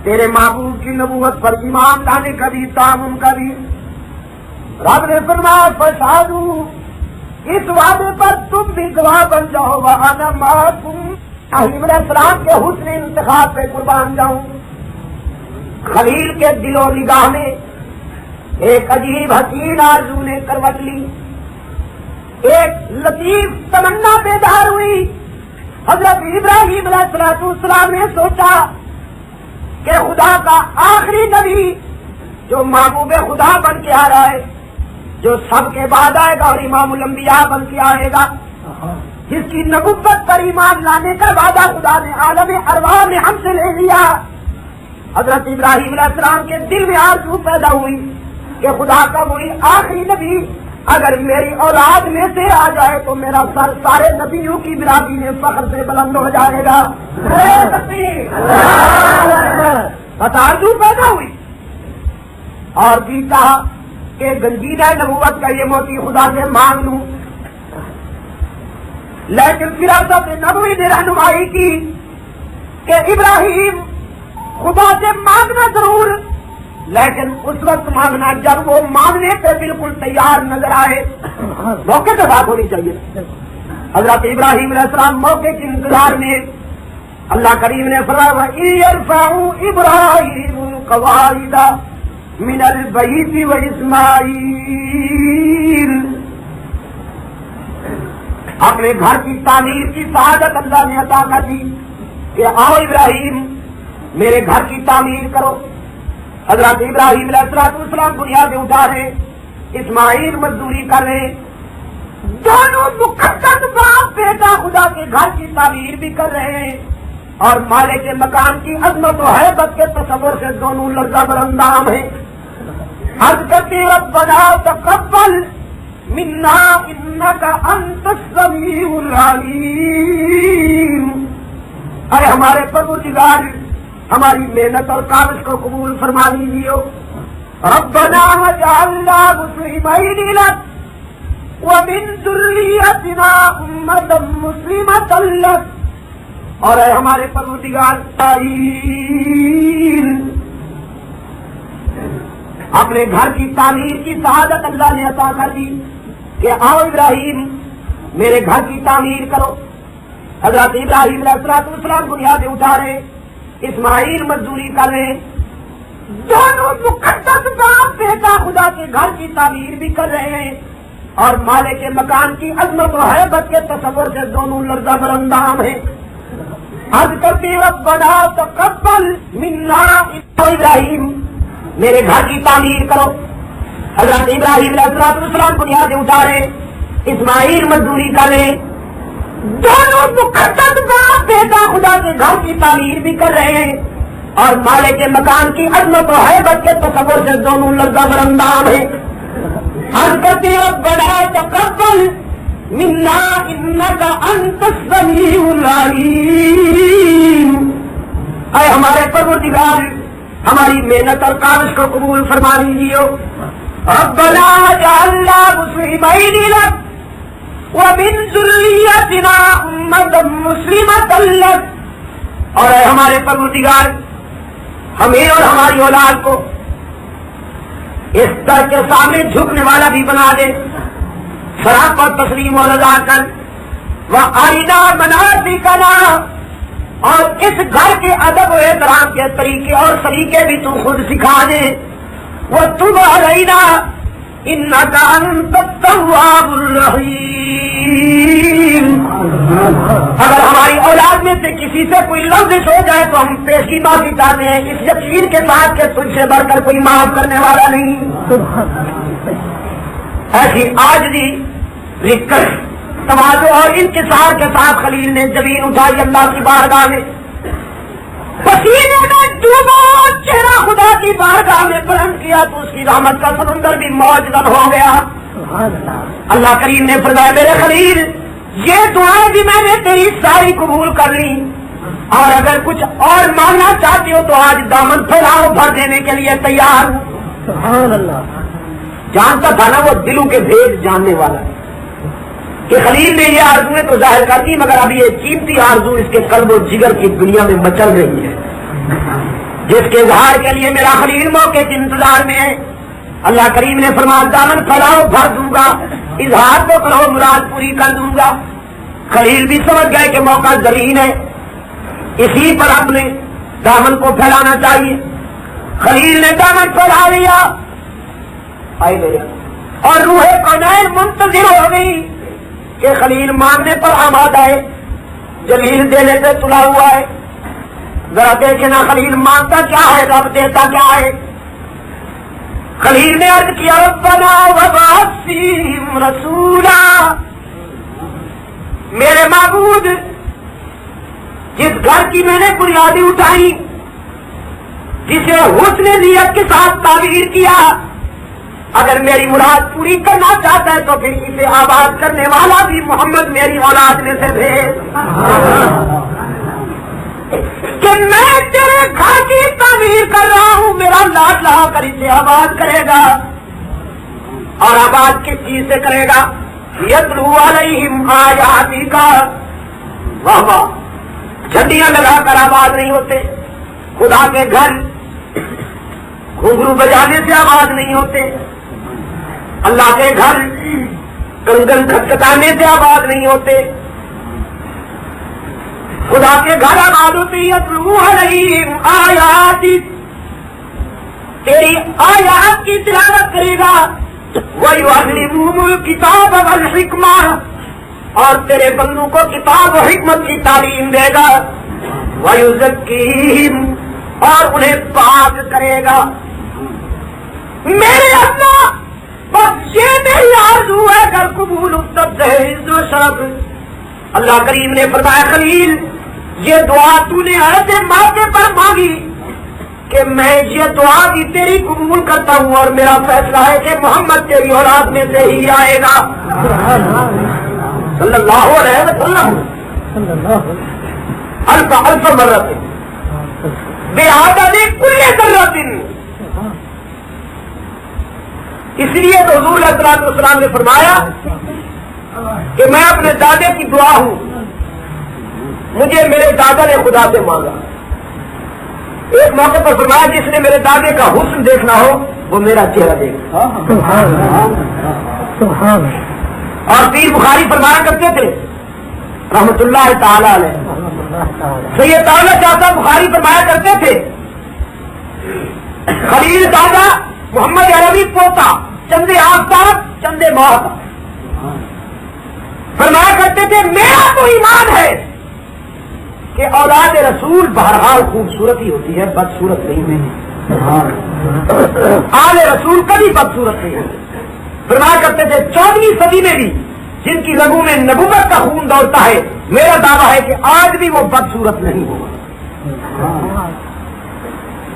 تیرے محبوب کی نبوت پر ایمان لانے کا بھی، تعاون کا بھی. رب نے فرمایا فشہدوا اس وعدے پر تم بھی گواہ بن جاؤ وَأَنَا مَعَكُمْ. ابراہیم علیہ السلام کے حسن انتخاب پہ قربان جاؤں. خلیل کے دل و نگاہ میں ایک عجیب حسین آرزو نے کروٹ لی. ایک لطیف تمنا بیدار ہوئی. حضرت ابراہیم علیہ السلام نے سوچا کہ خدا کا آخری نبی جو محبوب خدا بن کے آ رہا ہے، جو سب کے بعد آئے گا اور امام الانبیاء بن کے آئے گا، جس کی نبوت پر ایمان لانے کا وعدہ خدا نے عالم ارواح میں ہم سے لے لیا. حضرت ابراہیم علیہ السلام کے دل میں آرزو پیدا ہوئی کہ خدا کا وہی آخری نبی اگر میری اولاد میں سے آ جائے تو میرا سر سارے نبیوں کی برادری میں فخر سے بلند ہو جائے گا. بس آرزو پیدا ہوئی اور بھی کہا کہ گنجیدہ نبوت کا یہ موتی خدا سے مانگ لوں. لیکن فراست نبوی نے رہنمائی کی کہ ابراہیم خدا سے مانگنا ضرور، لیکن اس وقت مانگنا جب وہ مانگنے پہ بالکل تیار نظر آئے. موقع پہ بات ہونی چاہیے. حضرت ابراہیم علیہ السلام موقع کے انتظار میں اللہ کریم نے فرمایا وَإِيَرْفَعُ إِبْرَاهِيمُ الْقَوَاعِدَ مِنَ الْبَيْتِ وَإِسْمَاعِيلُ. اپنے گھر کی تعمیر کی سعادت اللہ نے عطا کر دی کہ آؤ ابراہیم میرے گھر کی تعمیر کرو. حضرت ابراہیم علیہ السلام بنیادیں اٹھا رہے، اسماعیل مزدوری کر رہے، دونوں مقدس باپ بیٹا خدا کے گھر کی تعمیر بھی کر رہے ہیں اور مالک کے مکان کی عظمت و ہیبت کے تصور سے دونوں لرزہ برندام ہیں. عرض کرتے ربنا تقبل منا انک انت السمیع العلیم. اے ہمارے پروردگار ہماری محنت اور کاوش کو قبول فرما لیجیے. ربنا وجعلنا مسلمین لک ومن ذریتنا امة مسلمة لک. اور اے ہمارے پروردگار اپنے گھر کی تعمیر کی سعادت اللہ نے عطا کر دی کہ آؤ ابراہیم میرے گھر کی تعمیر کرو. حضرت ابراہیم علیہ السلام بنیادیں اٹھا رہے، اسماعیل مزدوری کر رہے، دونوں مقدس باپ بیٹا خدا کے گھر کی تعمیر بھی کر رہے ہیں اور مالک کے مکان کی عظمت و ہیبت کے تصور سے دونوں لرزہ برندام ہیں. عرض کرتے ربنا تقبل منا. ابراہیم میرے گھر کی تعمیر کرو. حضرت ابراہیم علیہ السلام بنیادیں اٹھا رہے، اسماعیل مزدوری کر رہے، دونوں مقدس باپ بیٹا خدا کے گھر کی تعمیر بھی کر رہے ہیں اور مالک کے مکان کی عظمت و ہیبت کے تصور سے دونوں لرزہ برندام ہیں. عرض کرتے ربنا تقبل منا انک انت السمیع العلیم. اے ہمارے پروردگار ہماری محنت اور کاوش کو قبول فرما لیجیے. ربنا وجعلنا مسلمین لک ومن ذریتنا امة مسلمة لک. اور اے ہمارے پروردگار ہمیں اور ہماری اولاد کو اس در کے سامنے جھکنے والا بھی بنا دے، سراپ اور تسلیم و رضا کر. وَأَرِنَا مَنَاسِكَنَا. اور اس گھر کے ادب و احترام کے طریقے اور سلیقے بھی تو خود سکھا دے. وَتُبْ عَلَيْنَا إِنَّكَ أَنْتَ التَّوَّابُ الرَّحِيمُ. اگر ہماری اولاد میں سے کسی سے کوئی لفظ ہو جائے تو ہم پیشی معافی چاہتے ہیں اس یقین کے ساتھ کہ تجھ سے بڑھ کر کوئی معاف کرنے والا نہیں. ایسی عاجزی، رکت، تواضع اور انکسار کے ساتھ خلیل نے زمین اٹھائی اللہ کی بارگاہ میں، پسینے میں ڈوبا، چہرہ خدا کی بارگاہ میں بلند کیا تو اس کی رحمت کا سمندر بھی موجود ہو گیا. اللہ کریم نے فرمایا میرے خلیل یہ دعائیں بھی میں نے تیری ساری قبول کر لی اور اگر کچھ اور مانگنا چاہتی ہو تو آج دامن پھیلاؤ، بھر دینے کے لیے تیار ہوں. سبحان اللہ. جانتا تھا نا وہ دلوں کے بھید جاننے والا ہے کہ خلیل نے یہ آرزویں تو ظاہر کر دی مگر اب یہ قیمتی آرزو اس کے قلب و جگر کی دنیا میں مچل رہی ہے جس کے اظہار کے لیے میرا خلیل موقع کے انتظار میں ہے. اللہ کریم نے فرمایا دامن پھیلاؤ، بھر دوں گا. اظہار تو کرو مراد پوری کر دوں گا. خلیل بھی سمجھ گئے کہ موقع ذلیل ہے, اسی پر اپنے دامن کو پھیلانا چاہیے. خلیل نے دامن پھیلا لیا اور روح کونین منتظر ہو گئی کہ خلیل ماننے پر آمادہ ہے, جلیل دینے سے تلا ہوا ہے. ذرا دیکھیں نا خلیل مانتا کیا ہے, رب دیتا کیا ہے. خلیل نے عرض کیا ربنا وابعث فیہم رسولا, میرے معبود جس گھر کی میں نے بنیادیں اٹھائی, جسے حسن نیت کے ساتھ تعمیر کیا, اگر میری مراد پوری کرنا چاہتا ہے تو پھر اسے آباد کرنے والا بھی محمد میری اولاد میں سے بھیج, کہ میں تیرے گھر کی تعمیر کر رہا ہوں, میرا لاڈ لا کر اسے آباد کرے گا. اور آباد کس چیز سے کرے گا؟ یتلو علیہم آیاتک, واہ واہ, جھنڈیاں لگا کر آباد نہیں ہوتے. خدا کے گھر گھنگرو بجانے سے آباد نہیں ہوتے. اللہ کے گھر کنگن کھٹکھٹانے سے آباد نہیں ہوتے. خدا کے گھر آباد ہوتے یتلو علیہم آیاتک, تیری آیات کی تلاوت کرے گا. وَيُعَلِّمُهُمُ الْكِتَابَ وَالْحِكْمَةَ, اور تیرے بندوں کو کتاب و حکمت کی تعلیم دے گا. وَيُزَكِّيهِمْ, اور انہیں پاک کرے گا. میرے اللہ بس یہ میری آرزو ہے, اگر قبول تب عز و شرف. اللہ کریم نے فرمایا خلیل یہ دعا تو نے ایسے موقع پر مانگی کہ میں یہ دعا بھی تیری قبول کرتا ہوں, اور میرا فیصلہ ہے کہ محمد تیری اولاد میں سے ہی آئے گا صلی اللہ علیہ وسلم. الف مرت بعدد کل ذرۃ, اس لیے تو حضور علیہ الصلوۃ والسلام نے فرمایا کہ میں اپنے دادے کی دعا ہوں, مجھے میرے دادا نے خدا سے مانگا. ایک موقع پر فرمایا جس نے میرے دادے کا حسن دیکھنا ہو وہ میرا چہرہ دیکھے. اور پیر بخاری فرمایا کرتے تھے رحمت اللہ تعالی علیہ, سید تعالی چاہتا بخاری فرمایا کرتے تھے خلیل دادا محمد عربی پوتا, چندے آفتاب چندے ماہ. فرمایا کرتے تھے میرا تو ایمان ہے کہ اولاد رسول بہرحال خوبصورت ہی ہوتی ہے, بدصورت نہیں ہے. آل رسول کبھی بدصورت نہیں ہے. فرمایا کرتے تھے 14ویں صدی میں بھی جن کی رگوں میں نبوت کا خون دوڑتا ہے, میرا دعویٰ ہے کہ آج بھی وہ بدصورت نہیں ہوگا.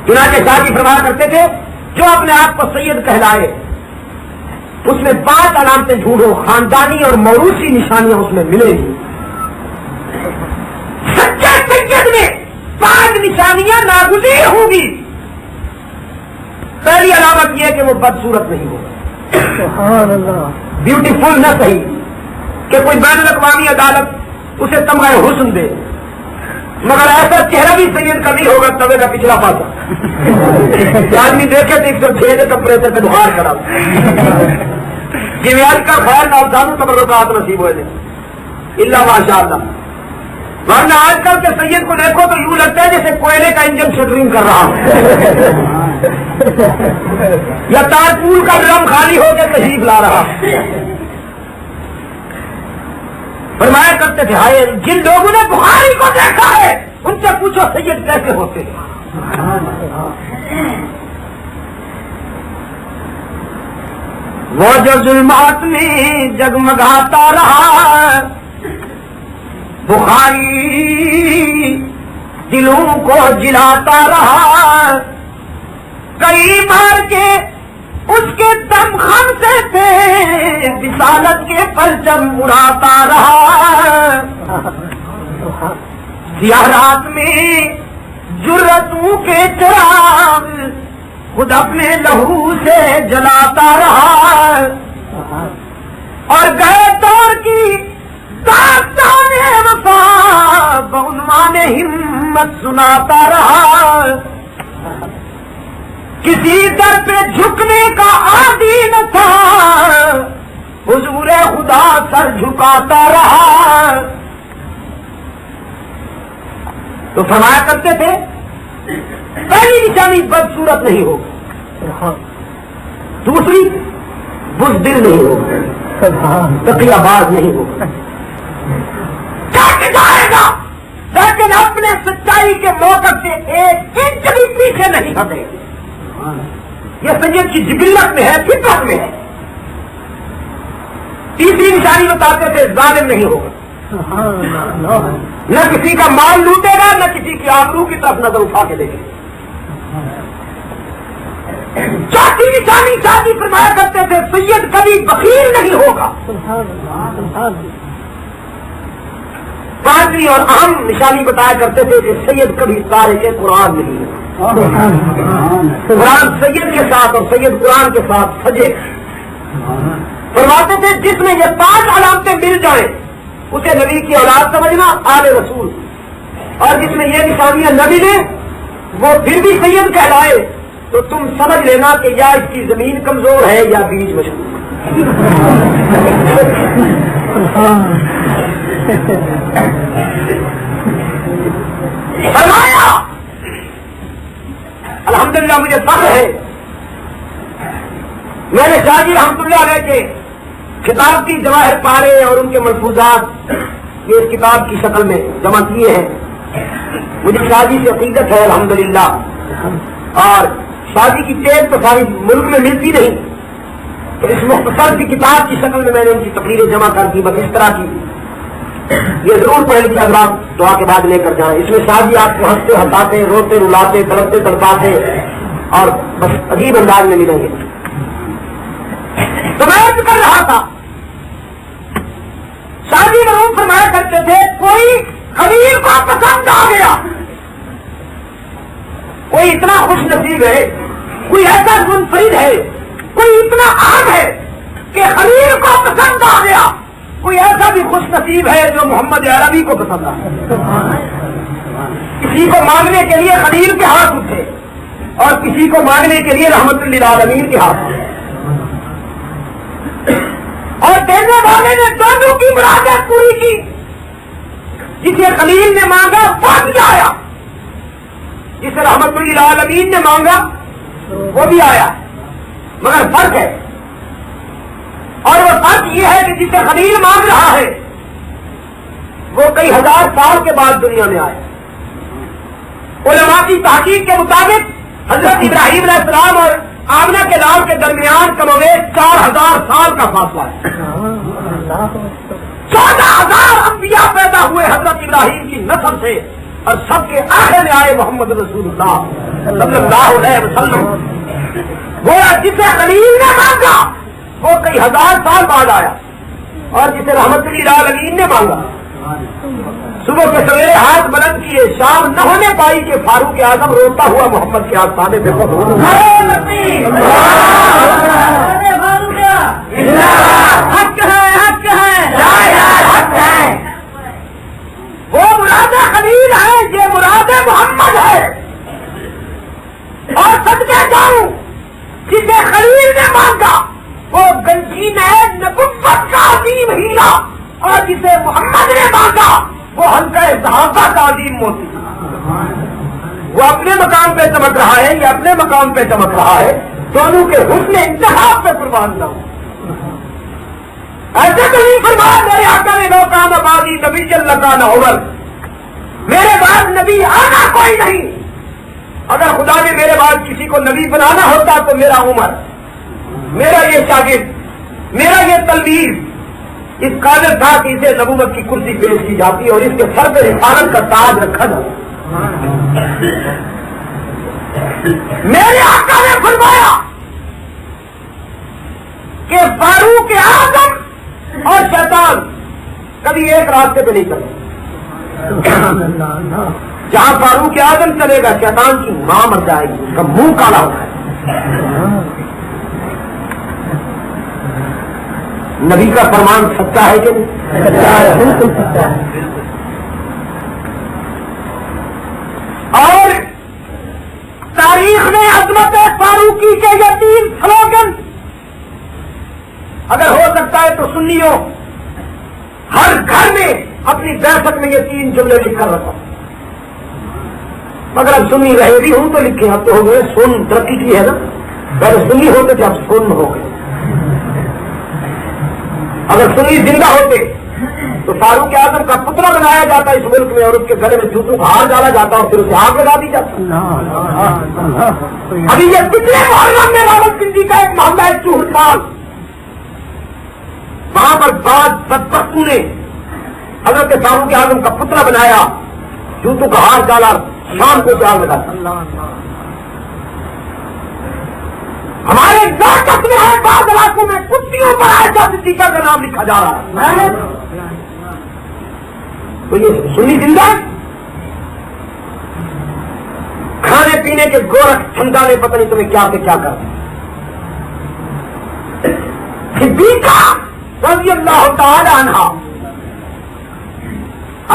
چنانچہ شاہ جی فرمایا کرتے تھے جو اپنے آپ کو سید کہلائے اس میں 5 علامتیں ڈھونڈو, خاندانی اور موروثی نشانیاں اس میں ملے گی. سچے سید میں 5 نشانیاں ناگزیر ہوں گی. پہلی علامت یہ کہ وہ بدصورت نہیں ہوگا, بیوٹیفل نہ صحیح کہ کوئی بین الاقوامی عدالت اسے تمغہ حسن دے, مگر ایسا چہرہ بھی سید کا نہیں ہوگا تبے کا پچھلا پاسا. آدمی دیکھے تو 106 ٹمپریچر پہ بخار کرا جی آج کا خیر نہ جانو تبرکات نصیب ہوئے اللہ ماشاء اللہ. ورنہ آج کل کے سید کو دیکھو تو یوں لگتا ہے جیسے کوئلے کا انجن شٹرنگ کر رہا ہوں یا تارپول کا ڈرم خالی ہو کے تشریف لا رہا. فرمایا کرتے تھے ہائے جن لوگوں نے بخاری کو دیکھا ہے ان سے پوچھو سید کیسے ہوتے ہیں. وہ جو ظلمات میں جگمگاتا رہا بخاری دلوں کو جلاتا رہا, کئی بار کے اس کے دم خم سے تھے رسالت کے پرچم اڑاتا رہا. سیاہ رات میں جرتوں کے چراغ خود اپنے لہو سے جلاتا رہا, اور گئے دور کی داستان وفا بعنوان ہمت سناتا رہا. کسی در پہ جھکنے کا عادی نہ تھا حضور خدا سر جھکاتا رہا. تو فرمایا کرتے تھے پہلی نشانی بدصورت نہیں ہوگی، دوسری بزدل نہیں ہوگی، تقیہ باز نہیں ہوگا، کٹ جائے گا لیکن اپنے سچائی کے موقف سے ایک انچ بھی پیچھے نہیں ہٹے. یہ سید کی جبلت میں ہے، فطرت میں ہے. تیسری نشانی بتاتے تھے ظالم نہیں ہوگا، نہ کسی کا مال لوٹے گا، نہ کسی کی آبرو کی طرف نظر اٹھا کے دیکھے. چوتھی نشانی شادی فرمایا کرتے تھے سید کبھی بخیل نہیں ہوگا. پانچویں اور اہم نشانی بتایا کرتے تھے کہ سید کبھی تارک قرآن نہیں ہوگا. قرآن سید کے ساتھ اور سید قرآن کے ساتھ سجے. فرماتے تھے جس میں یہ 5 علامتیں مل جائیں اسے نبی کی اولاد سمجھنا، آل رسول. اور جس میں یہ نشانیاں نہ ملیں وہ پھر بھی سید کہلائے تو تم سمجھ لینا کہ یا اس کی زمین کمزور ہے یا بیج مشہور. فرمایا الحمدللہ مجھے فخر ہے میں نے شاہ جی رحمۃ اللہ علیہ کے کتاب کی جواہر پارے اور ان کے ملفوظات یہ اس کتاب کی شکل میں جمع کیے ہیں. مجھے شاہ جی سے عقیدت ہے الحمدللہ، اور شاہ جی کی ٹیپ تو ساری ملک میں ملتی نہیں، تو اس مختصر کی کتاب کی شکل میں نے ان کی تقریریں جمع کر دی. بس اس طرح کی یہ ضرور پڑھ لیجیے اگر آپ دعا کے بعد لے کر جائیں. اس میں شاہ جی آپ کو ہنستے ہنساتے، روتے رلاتے، تڑپتے تڑپاتے اور بس عجیب انداز میں ملیں گے. تو میں عرض کر رہا تھا شاہ جی مرحوم فرمایا کرتے تھے کوئی خلیل کو پسند آ گیا، کوئی اتنا خوش نصیب ہے، کوئی ایسا منفرد ہے، کوئی اتنا عام ہے کہ خلیل کو پسند آ گیا، کوئی ایسا بھی خوش نصیب ہے جو محمد عربی کو پسند آ گیا. کسی کو مانگنے کے لیے خلیل کے ہاتھ اٹھے اور کسی کو مانگنے کے لیے رحمت للعالمین کے ہاتھ اٹھے، اور دینے والے نے دونوں کی مرادیں پوری کی. جسے خلیل نے مانگا وہ بھی آیا، جسے رحمت للعالمین نے مانگا وہ بھی آیا، مگر فرق ہے. اور وہ فرق یہ ہے کہ جسے خلیل مانگ رہا ہے وہ کئی ہزار سال کے بعد دنیا میں آئے. علماء کی تحقیق کے مطابق حضرت ابراہیم علیہ السلام اور آمنہ کے لال کے درمیان کم و بیش 4000 سال کا فاصلہ ہے. 14,000 انبیاء پیدا ہوئے حضرت ابراہیم کی نسل سے، اور سب کے آخر میں آئے محمد رسول اللہ صلی اللہ علیہ وسلم. گویا جسے خلیل نے مانگا وہ کئی ہزار سال بعد آیا، اور جسے رحمت للعالمین نے مانگا صبح کے سویرے ہاتھ بلند کیے، شام نہ ہونے پائی کہ فاروق اعظم روتا ہوا محمد کے آستانے پہ وہ مراد خلیل ہے، یہ مراد محمد ہے. اور صدقے جاؤں جسے خلیل نے مانگا وہ گنجین ہے نبوت کا عظیم ہیرا، اور جسے محمد نے مانگا وہ حلقہ صحابہ کا عظیم موتی. وہ اپنے مقام پہ چمک رہا ہے، یہ اپنے مقام پہ چمک رہا ہے، دونوں کے حسن انتخاب پہ قربان نہ ہو. ایسے تو نہیں فرمایا میرے آقا نے لوکان آبادی نبی لگا نہ عمر، میرے بعد نبی آنا کوئی نہیں. اگر خدا نے میرے بعد کسی کو نبی بنانا ہوتا تو میرا عمر، میرا یہ شاگرد، میرا یہ تلمیذ اس قابل تھا کہ اسے نبوت کی کرسی پیش کی جاتی اور اس کے سر پہ رسالت کا تاج رکھا جاتا. میرے آقا نے فرمایا کہ فاروق اعظم اور شیطان کبھی ایک راستے پہ نہیں چلے. جہاں فاروق اعظم چلے گا شیطان کی ماں مر جائے گی، اس کا منہ کالا ہوتا ہے. نبی کا فرمان سچا ہے کہ بالکل سچا ہے. اور تاریخ میں عظمت فاروقی کے یہ 3 سلوگن اگر ہو سکتا لگتا ہے تو سنیوں ہر گھر میں اپنی بیٹھک میں یہ 3 جملے لکھ کر رکھا. مگر اب سنی رہے بھی ہوں تو لکھے. اب تو ہو گئے سن ترقی کی ہے نا. پہلے سنی ہوتے تھے اب سن ہو گئے. اگر سنی زندہ ہوتے تو فاروق اعظم کا پتلا بنایا جاتا اس ملک میں اور اس کے گلے میں جوتوں کا ہار ڈالا جاتا اور پھر اسے آگ لگا دی جاتی. ابھی یہ پچھلے محرم میں راوت سندھی کا ایک محلہ ہے چوہدار, وہاں پر بعض بدبختوں نے حضرت فاروق اعظم کا پتلا بنایا, جوتوں کا ہار ڈالا, شام کو آگ لگا. ہمارے ذاکر میں ہے بعض علاقوں میں کتوں پر عائشہ صدیقہ کا نام لکھا جا رہا ہے. تو یہ سنی زندہ کھانے پینے کے گورکھ ٹھنڈا نے پتہ نہیں تمہیں کیا سے کیا کر. صدیقہ رضی اللہ تعالی عنہا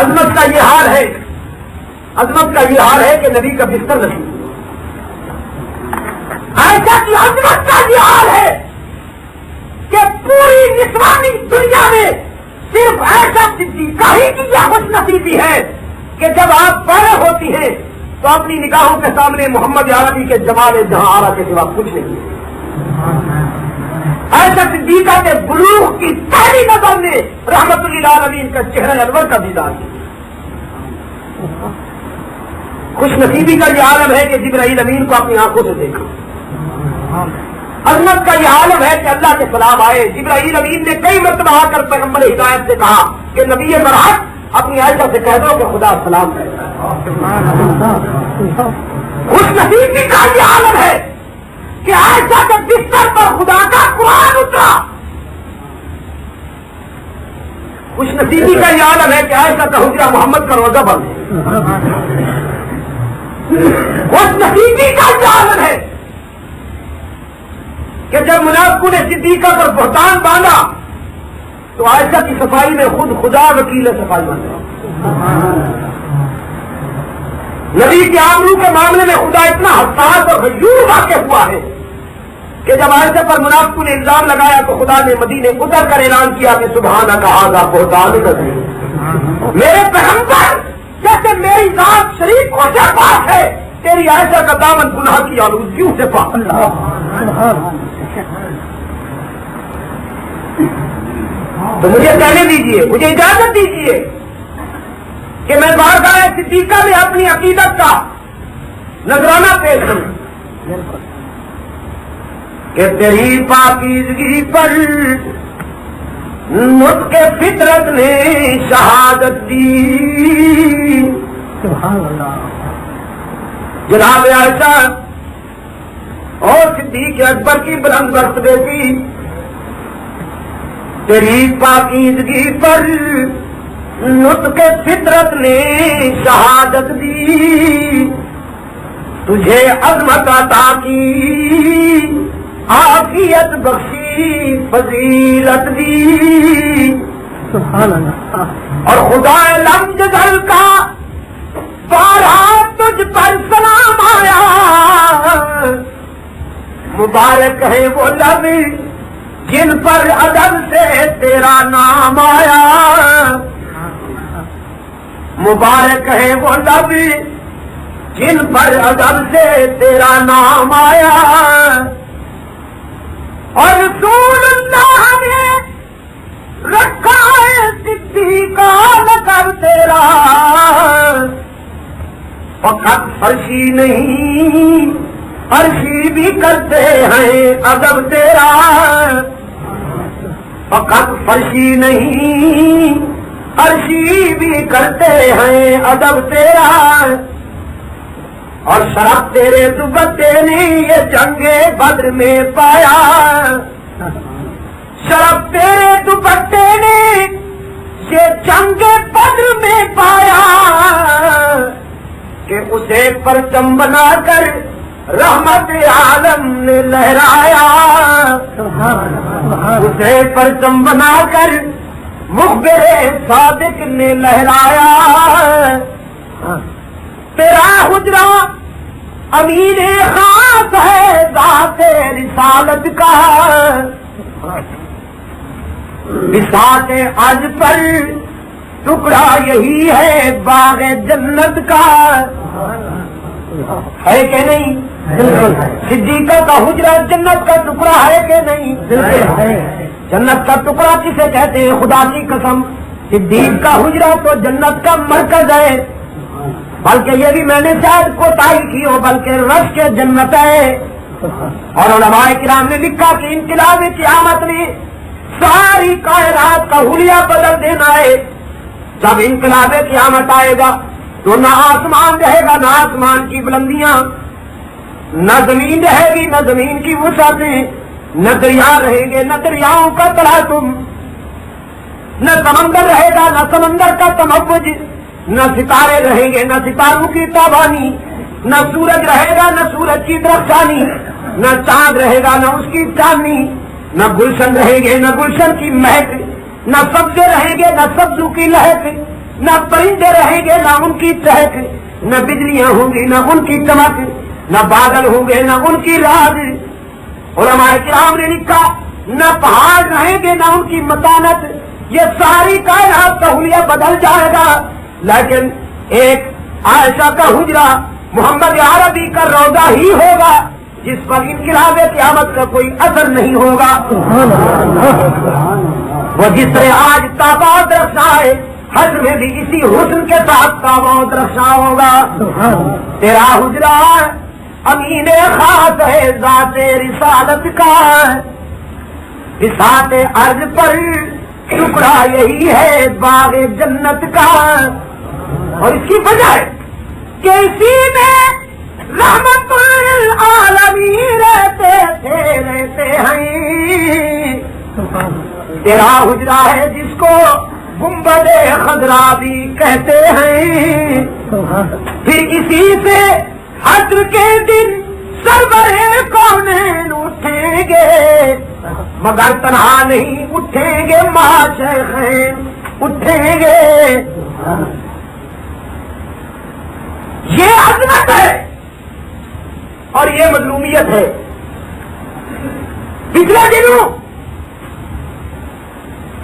عظمت کا یہ حال ہے, عظمت کا یہ حال ہے کہ نبی کا بستر نہیں. عائشہ کی عظمت کا یہ حال ہے کہ پوری نسوانی دنیا میں صرف عائشہ صدیقہ ہی کی یہ خوش نصیبی ہے کہ جب آپ پیدا ہوتی ہیں تو اپنی نگاہوں کے سامنے محمد عربی کے جمال جہاں آرا کے سوا کچھ نہیں ہے. عائشہ صدیقہ کے بلوغ کی پہلی نظر میں رحمت للعالمین کا چہرہ انور کا دیدار ہے. خوش نصیبی کا یہ عالم ہے کہ جبرائیل امین کو اپنی آنکھوں سے دیکھا. عظمت کا یہ عالم ہے کہ اللہ کے سلام آئے. جبرائیل امین نے کئی مرتبہ آ کر پیغمبر ہدایت سے کہا کہ نبی برحق اپنی عائشہ سے کہہ دو کہ خدا سلام کرے. خوش نصیبی کا یہ عالم ہے کہ عائشہ کے بستر پر خدا کا قرآن اترا. خوش نصیبی کا یہ عالم ہے کہ عائشہ کا حجرہ محمد کا روزہ بند ہے. خوش نصیبی کا یہ عالم ہے کہ جب منافقوں نے صدیقہ پر بہتان باندھا تو عائشہ کی صفائی میں خود خدا وکیل صفائی باندھا. نبی کے آبرو کے معاملے میں خدا اتنا حساس اور غیور واقع ہوا ہے کہ جب عائشہ پر منافقوں نے الزام لگایا تو خدا نے مدینے اتر کر اعلان کیا کہ سبحانہ کا آگا بہتان کر میرے پیغمبر جیسے میری ذات شریف کو سے پاک ہے تیری عائشہ کا دامن گناہ کی آلودگیوں سے پاک. تو مجھے کہنے دیجیے, مجھے اجازت دیجیے کہ میں بارگاہ صدیقہ میں اپنی عقیدت کا نذرانہ پیش کروں کہ تیری پاکیزگی پر نطق فطرت نے شہادت دی. سبحان اللہ. جناب عائشہ اور صدیق اکبر کی بلند مرتبے کی تیری پاکیزگی پر نطق فطرت نے شہادت دی. تجھے عظمت عطا کی عافیت بخشی فضیلت دی. سبحان اللہ. اور خدا لم جزل کا بارہ تجھ پر سلام آیا. مبارک ہے وہ لب جن پر ادب سے تیرا نام آیا. مبارک ہے وہ لب جن پر ادب سے تیرا نام آیا. اور رسول اللہ نے رکھا ہے صدیقہ لقب تیرا. فقط فرشی نہیں عرشی بھی کرتے ہیں ادب تیرا. فقط فرشی نہیں عرشی بھی کرتے ہیں ادب تیرا. اور شرف تیرے دوپٹے نے یہ جنگ بدر میں پایا. شرف تیرے دوپٹے نے یہ جنگ بدر میں پایا کہ اسے پرچم بنا کر رحمت عالم نے لہرایا. اسے پرچم بنا کر مخبر صادق نے لہرایا. تیرا حجرہ امین خاص ہے ذات رسالت کا. بساط عرض پر ٹکڑا یہی ہے باغ جنت کا، ہے کہ نہیں؟ صدیقہ کا حجرہ جنت کا ٹکڑا ہے کہ نہیں؟ جنت کا ٹکڑا کسے کہتے ہیں؟ خدا کی قسم صدیق کا حجرہ تو جنت کا مرکز ہے، بلکہ یہ بھی میں نے شاید کوتاہی کی ہو، بلکہ رش کے جنت ہے۔ اور علماء کرام نے لکھا کہ انقلاب قیامت نے ساری کائنات کا حلیہ بدل دینا ہے۔ جب انقلاب قیامت آئے گا تو نہ آسمان رہے گا، نہ آسمان کی بلندیاں، نہ زمین رہے گی، نہ زمین کی وسعتیں، نہ دریا رہیں گے، نہ دریاؤں کا تلاطم، نہ سمندر رہے گا، نہ سمندر کا تموج، نہ ستارے رہیں گے، نہ ستاروں کی تابانی، نہ سورج رہے گا، نہ سورج کی درخشانی، نہ چاند رہے گا، نہ اس کی چاندنی، نہ گلشن رہیں گے، نہ گلشن کی مہک، نہ سبزے رہیں گے، نہ سبزوں کی لہک، نہ پرندے رہیں گے، نہ ان کی چہک، نہ بجلیاں ہوں گی، نہ ان کی چمک، نہ بادل ہوں گے، نہ ان کی راز۔ علماء کرام نے لکھا نہ پہاڑ رہیں گے، نہ ان کی متانت، یہ ساری کائنات کا حلیہ بدل جائے گا، لیکن ایک عائشہ کا حجرہ محمد عربی کا روضہ ہی ہوگا جس پر انقلاب قیامت کا کوئی اثر نہیں ہوگا۔ وہ جس طرح آج تابوت رکھا ہے، حج میں بھی اسی حسن کے ساتھ تابوت رکھا ہوگا۔ تیرا حجرہ امین خاص ہے ذات رسالت کا، بساط عرض پر ٹکڑا یہی ہے باغ جنت کا۔ اور اس کی وجہ ہے کہ اسی میں رحمت العالمین رہتے ہیں۔ تیرا حجرہ ہے جس کو گنبد خضرا بھی کہتے ہیں، پھر اسی سے حشر کے دن سرور کونین اٹھیں گے، مگر تنہا نہیں اٹھیں گے، معاشقین اٹھیں گے۔ یہ عظمت ہے اور یہ مظلومیت ہے۔ پچھلے دنوں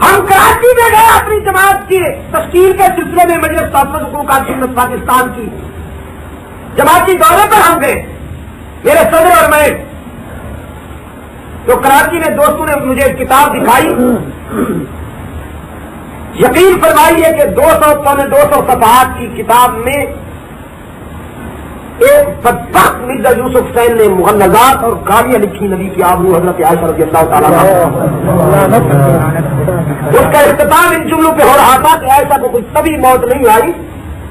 ہم کراچی میں گئے اپنی جماعت کی تشکیل کے سلسلے میں، مجلس تحفظ حقوق خدمت پاکستان کی جماعتی دورے پر ہم گئے، میرے صدر اور میں، تو کراچی میں دوستوں نے مجھے ایک کتاب دکھائی، یقین فرمائیے کہ 200 صفحات کی کتاب میں ایک بدبخت مرزا یوسف حسین نے مغلظات اور گالیاں لکھی نبی کی آبرو حضرت عائشہ رضی اللہ تعالیٰ عنہا۔ اس کا اختتام ان جملوں پہ ہو رہا تھا کہ عائشہ کو کوئی طبی موت نہیں آئی،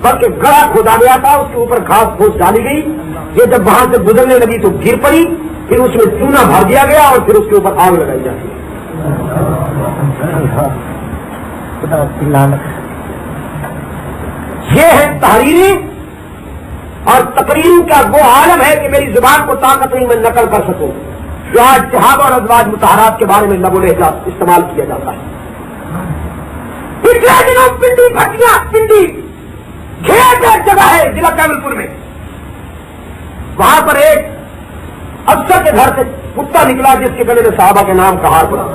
بلکہ گڑا کھودا گیا تھا، اس کے اوپر گھاس پھوس ڈالی گئی، یہ جب وہاں سے گزرنے لگی تو گر پڑی، پھر اس میں چونا بھر دیا گیا اور پھر اس کے اوپر آگ لگائی جاتی ہے۔ یہ ہے تحریری اور تقریر کا وہ عالم ہے کہ میری زبان کو طاقت نہیں میں نقل کر سکوں، جو آج صحابہ اور ازواج مطہرات کے بارے میں لب و لہجہ استعمال کیا جاتا ہے۔ پچھلے دنوں پنڈی بھٹیاں، پنڈی کھیت ایک جگہ ہے ضلع کیمل پور میں، وہاں پر ایک افسر کے گھر سے کتا نکلا جس کے گلے میں صحابہ کے نام کا ہار پڑا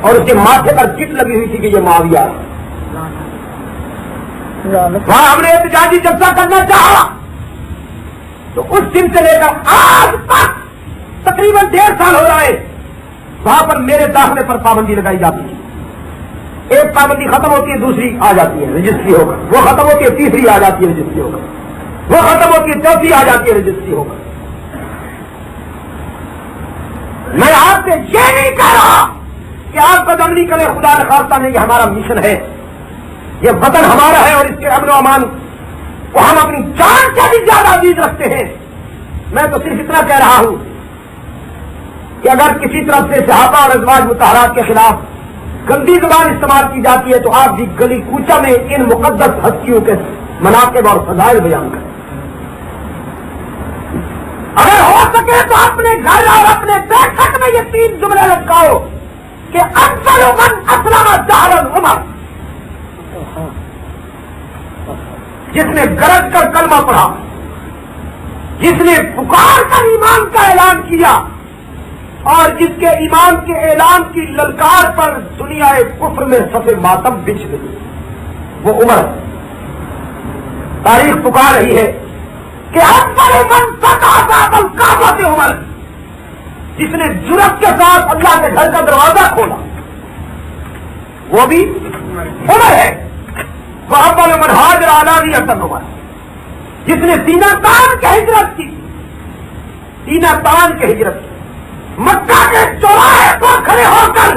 اور اس کے ماتھے پر چٹ لگی ہوئی تھی کہ یہ معاویہ ہے۔ وہاں ہم نے احتجاجی جلسہ کرنا چاہا تو اس دن سے لے کر آج تک تقریباً 1.5 سال ہو رہا ہے وہاں پر میرے داخلے پر پابندی لگائی جاتی ہے۔ ایک پابندی ختم ہوتی ہے دوسری آ جاتی ہے رجسٹری ہوگا، وہ ختم ہوتی ہے تیسری آ جاتی ہے رجسٹری ہوگا، وہ ختم ہوتی ہے چوتھی آ جاتی ہے رجسٹری ہوگا۔ میں آپ سے یہ نہیں کہہ رہا کہ آپ بدمنی کریں، خدا نخواستہ نہیں، یہ ہمارا مشن ہے، یہ وطن ہمارا ہے اور اس کے امن و امان کو ہم اپنی جان سے بھی زیادہ عزیز رکھتے ہیں۔ میں تو صرف اتنا کہہ رہا ہوں کہ اگر کسی طرف سے صحابہ اور ازواج مطہرات کے خلاف گندی زبان استعمال کی جاتی ہے تو آپ بھی گلی کوچا میں ان مقدس ہستیوں کے مناقب اور فضائل بیان کریں۔ اگر ہو سکے تو اپنے گھر اور اپنے بیٹھک میں یہ 3 جملے لٹکاؤ کہ اکثر من اسلم دار العمر، جس نے گرج کر کلمہ پڑھا، جس نے پکار کر ایمان کا اعلان کیا، اور جس کے ایمان کے اعلان کی للکار پر دنیا کفر میں صف ماتم بچھ گئی، وہ عمر ہے۔ تاریخ پکار رہی ہے کہ اکبر من فتح الکعبۃ عمر، جس نے جرأت کے ساتھ اللہ کے گھر کا دروازہ کھولا وہ بھی عمر ہے۔ وہ اول من ہاجر علانیۃ عمر، جس نے سینہ تان کے ہجرت کی، سینہ تان کے ہجرت کی، مکہ کے چوراہے پر کھڑے ہو کر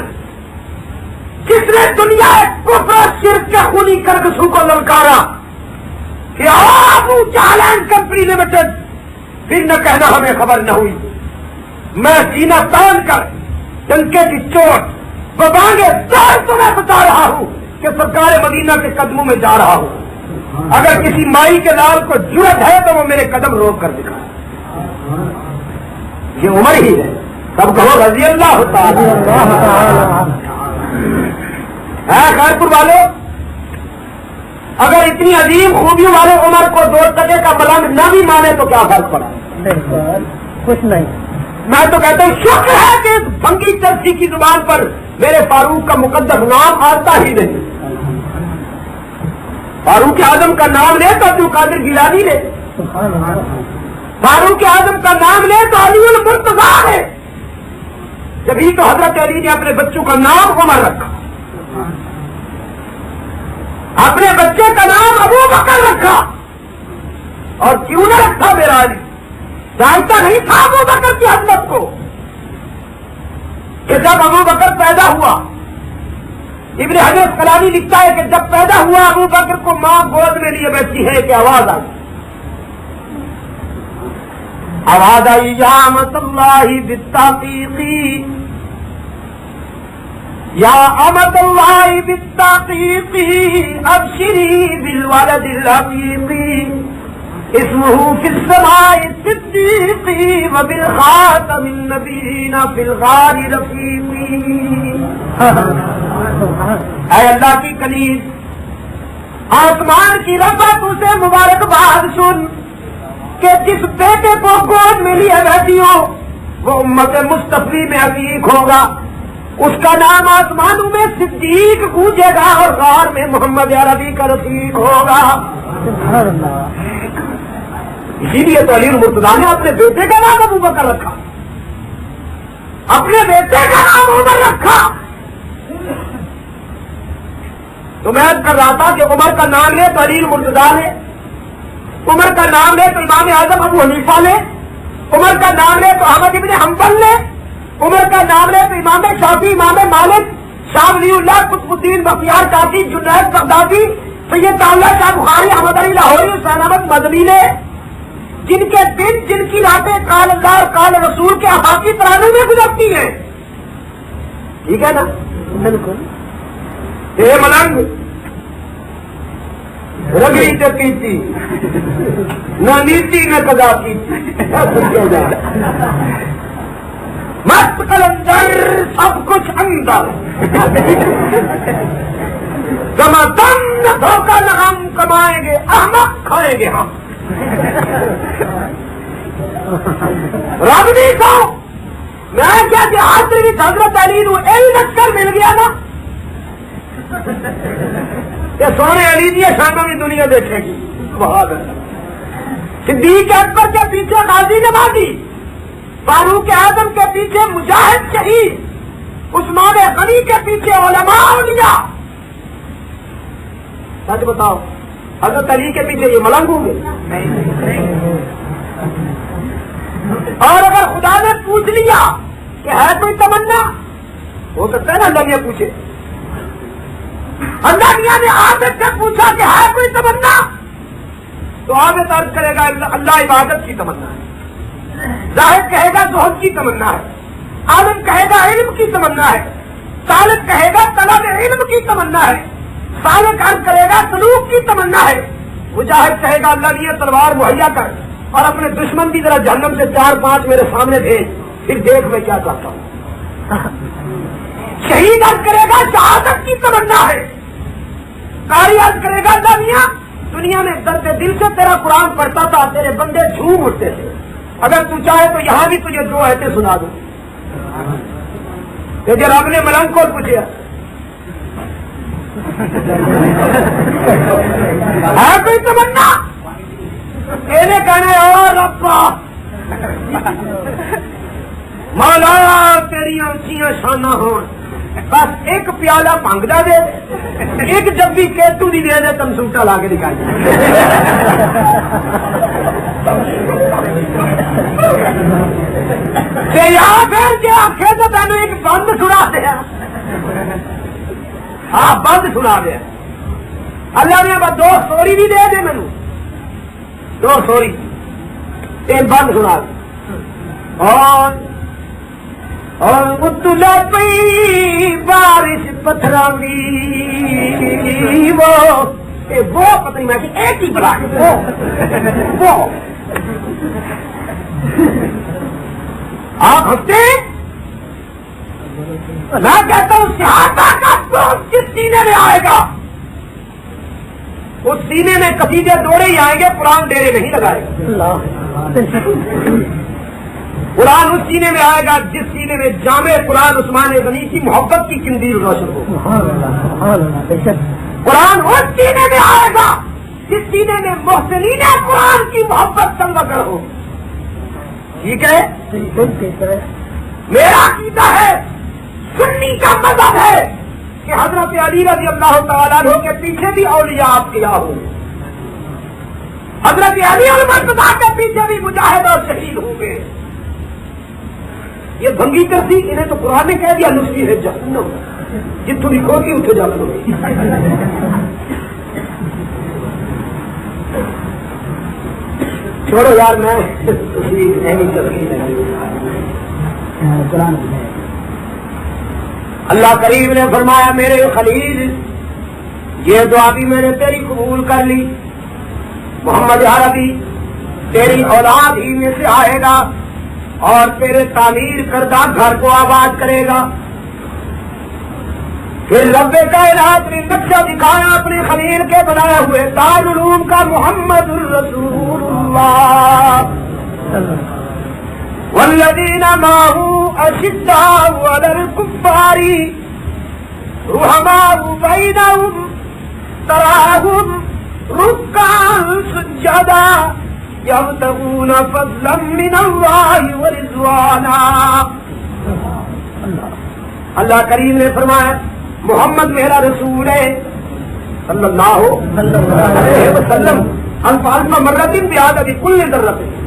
جس نے دنیا کفر و شرک کے خونی کرکسوں کو للکارا کہ ابو جہل اینڈ کمپنی لمیٹڈ، پھر نہ کہنا ہمیں خبر نہ ہوئی، میں سینہ تان کر ڈنکے کی چوٹ ببانگے دوڑ تمہیں بتا رہا ہوں کہ سرکار مدینہ کے قدموں میں جا رہا ہوں، اگر کسی مائی کے لال کو جرأت ہے تو وہ میرے قدم روک کر دکھائے۔ یہ عمر ہی ہے، سب کہو رضی اللہ تعالی۔ خیر پور والوں، اگر اتنی عظیم خوبیوں والے عمر کو 2 ٹکے کا ملنگ نہ بھی مانے تو کیا فرق پڑا؟ کچھ نہیں۔ میں تو کہتا ہوں شکر ہے کہ اس بھنگی چرسی کی زبان پر میرے فاروق کا مقدس نام آتا ہی نہیں۔ فاروق اعظم کا نام لے تو عبد القادر گیلانی لے، فاروق اعظم کا نام لے تو علی المرتضیٰ ہے، جبھی تو حضرت علی نے اپنے بچوں کا نام عمر رکھا، اپنے بچے کا نام ابو بکر رکھا۔ اور کیوں نہ رکھا میرا علی؟ جانتا نہیں تھا ابو بکر کی عظمت کو کہ جب ابو بکر پیدا ہوا، ابن حجر اسقلانی لکھتا ہے کہ جب پیدا ہوا ابو بکر کو ماں گود میں لیے بیٹھی ہے کہ آواز آئی یا امت اللہ بالتحقیقی، یا امت اللہ بالتحقیقی ابشری بالولد الحقیقی اسمہ فی السماء صدیقی وبالخاتم النبیین فی الغار رفیقی۔ اے اللہ کی کنیز، آسمان کی رفعت اسے مبارکباد سن کہ جس بیٹے کو گود میں لیے بیٹھی ہو وہ امت مصطفی میں عتیق ہوگا، اس کا نام آسمانوں میں صدیق گونجے گا اور غار میں محمد عربی کا رفیق ہوگا۔ اسی لیے تو علی المرتضیٰ نے اپنے بیٹے کا نام ابو بکر رکھا، اپنے بیٹے کا نام عمر رکھا۔ تو میں کر رہا تھا کہ عمر کا نام لے تو علی المرتضیٰ لے، عمر کا نام لے تو امام اعظم ابو حنیفہ لے، عمر کا نام لے تو احمد ابن حنبل لے، عمر کا نام لے تو امام شافعی، امام مالک، شاہ ولی اللہ، قطب الدین بختیار کاکی، جنید بغدادی، سید اللہ شاہ بخاری، احمد علی لاہوری، حسین احمد مدنی لے، جن کے دن جن کی راتیں قال اللہ اور قال رسول کے افاقی ترانوں میں گزرتی ہیں۔ ٹھیک ہے نا؟ بالکل۔ یہ ملنگ رگڑی سے پیتی نہ نیتی نہ قضا کی مست قلندر سب کچھ اندر جمع دم نہ دھوکہ نہ ہم کمائیں گے احمق کھائیں گے ہم۔ رب نہیں کہو میں کیا جہاد میں حضرت علی نو لشکر مل گیا نا کہ سونے علی دیا شانوں کی دنیا دیکھے گی۔ صدیق اکبر کے پیچھے غازی نمازی، فاروق اعظم کے پیچھے مجاہد شہید، عثمان غنی کے پیچھے علماء اولیاء۔ سچ بتاؤ حضرت علی کے پیچھے یہ ملنگ ہوں گے؟ اور اگر خدا نے پوچھ لیا کہ ہے کوئی تمنا، ہو سکتا ہے نا اللہ نے پوچھے، اللہ میاں نے عابد سے پوچھا کہ ہے کوئی تمنا، تو عابد عرض کرے گا اللہ عبادت کی تمنا ہے، زاہد کہے گا زہد کی تمنا ہے، عالم کہے گا علم کی تمنا ہے، طالب کہے گا طلب علم کی تمنا ہے، سالک عرض کرے گا سلوک کی تمنا ہے، مجاہد کہے گا اللہ نے تلوار مہیا کر اور اپنے دشمن کی طرح جہنم سے 4-5 میرے سامنے بھیج، پھر دیکھ میں کیا چاہتا ہوں۔ شہید عرض کرے گا شہادت کی تمنا ہے، قاری عرض کرے گا اللہ میاں دنیا میں درد دل سے تیرا قرآن پڑھتا تھا، تیرے بندے جھوم اٹھتے تھے، اگر تو چاہے تو یہاں بھی تجھے 2 آیتیں سنا دوں۔ کہ جو رب نے ملنگ کو پوچھا ہے کوئی تمنا انہیں کہنے اور ربا مولا تیری اونچیاں شانہ ہون بس ایک پیالہ بھنگ دے ایک جبی کیتو دی دے تم سوٹا لا کے دکھائی یا پھر جی آخے تو تینوں ایک بند سنا دیا ہاں بند سنا دیا اللہ نے بس 2 سوری بھی دے مینو 2 سوری ایک بند سنا دے اور اتلا پئی بارش پتھراں دی وہ پتہ نہیں میں کہ ایک ہی بلا کے وہ آپ ہنستے میں کہتا ہوں صحابہ کا دوست جس سینے میں آئے گا اس سینے میں قصیدے دوڑے ہی آئیں گے قرآن ڈیرے نہیں لگائے گا قرآن اس سینے میں آئے گا جس سینے میں جامع قرآن عثمان غنی کی محبت کی قندیل روشن ہو قرآن اس سینے میں آئے گا جس سینے میں محسنین قرآن کی محبت سنگر ہو ٹھیک ہے میرا عقیدہ ہے سنی کا مذہب ہے کہ حضرت علی رضی اللہ تعالیٰ عنہ کے پیچھے بھی اولیاء آپ کیا ہو حضرت علی المرتضیٰ کے پیچھے بھی مجاہد اور شہید ہوں گے یہ بھنگی کرتی انہیں تو قرآن نے کہہ دیا نسخی ہے جہنم جتوں بھی کھو کی اٹھے جا کرو چھوڑو یار میں اللہ کریم نے فرمایا میرے خلیل یہ دعا بھی میں نے تیری قبول کر لی محمد عربی تیری اولاد ہی میں سے آئے گا اور تیرے تعمیر کردہ گھر کو آباد کرے گا پھر رب کائنات نے نقشہ دکھایا اپنے خلیل کے بنائے ہوئے دارالعلوم کا محمد الرسول اللہ والذین معه اشداء علی الکفار رحماء بینہم تراہم رکعا سجدا یبتغون فضلا من اللہ ورضوانا اللہ کریم نے فرمایا محمد میرا رسول ہے صلی اللہ علیہ وسلم انفال میں مرتين بعدد كل ذرة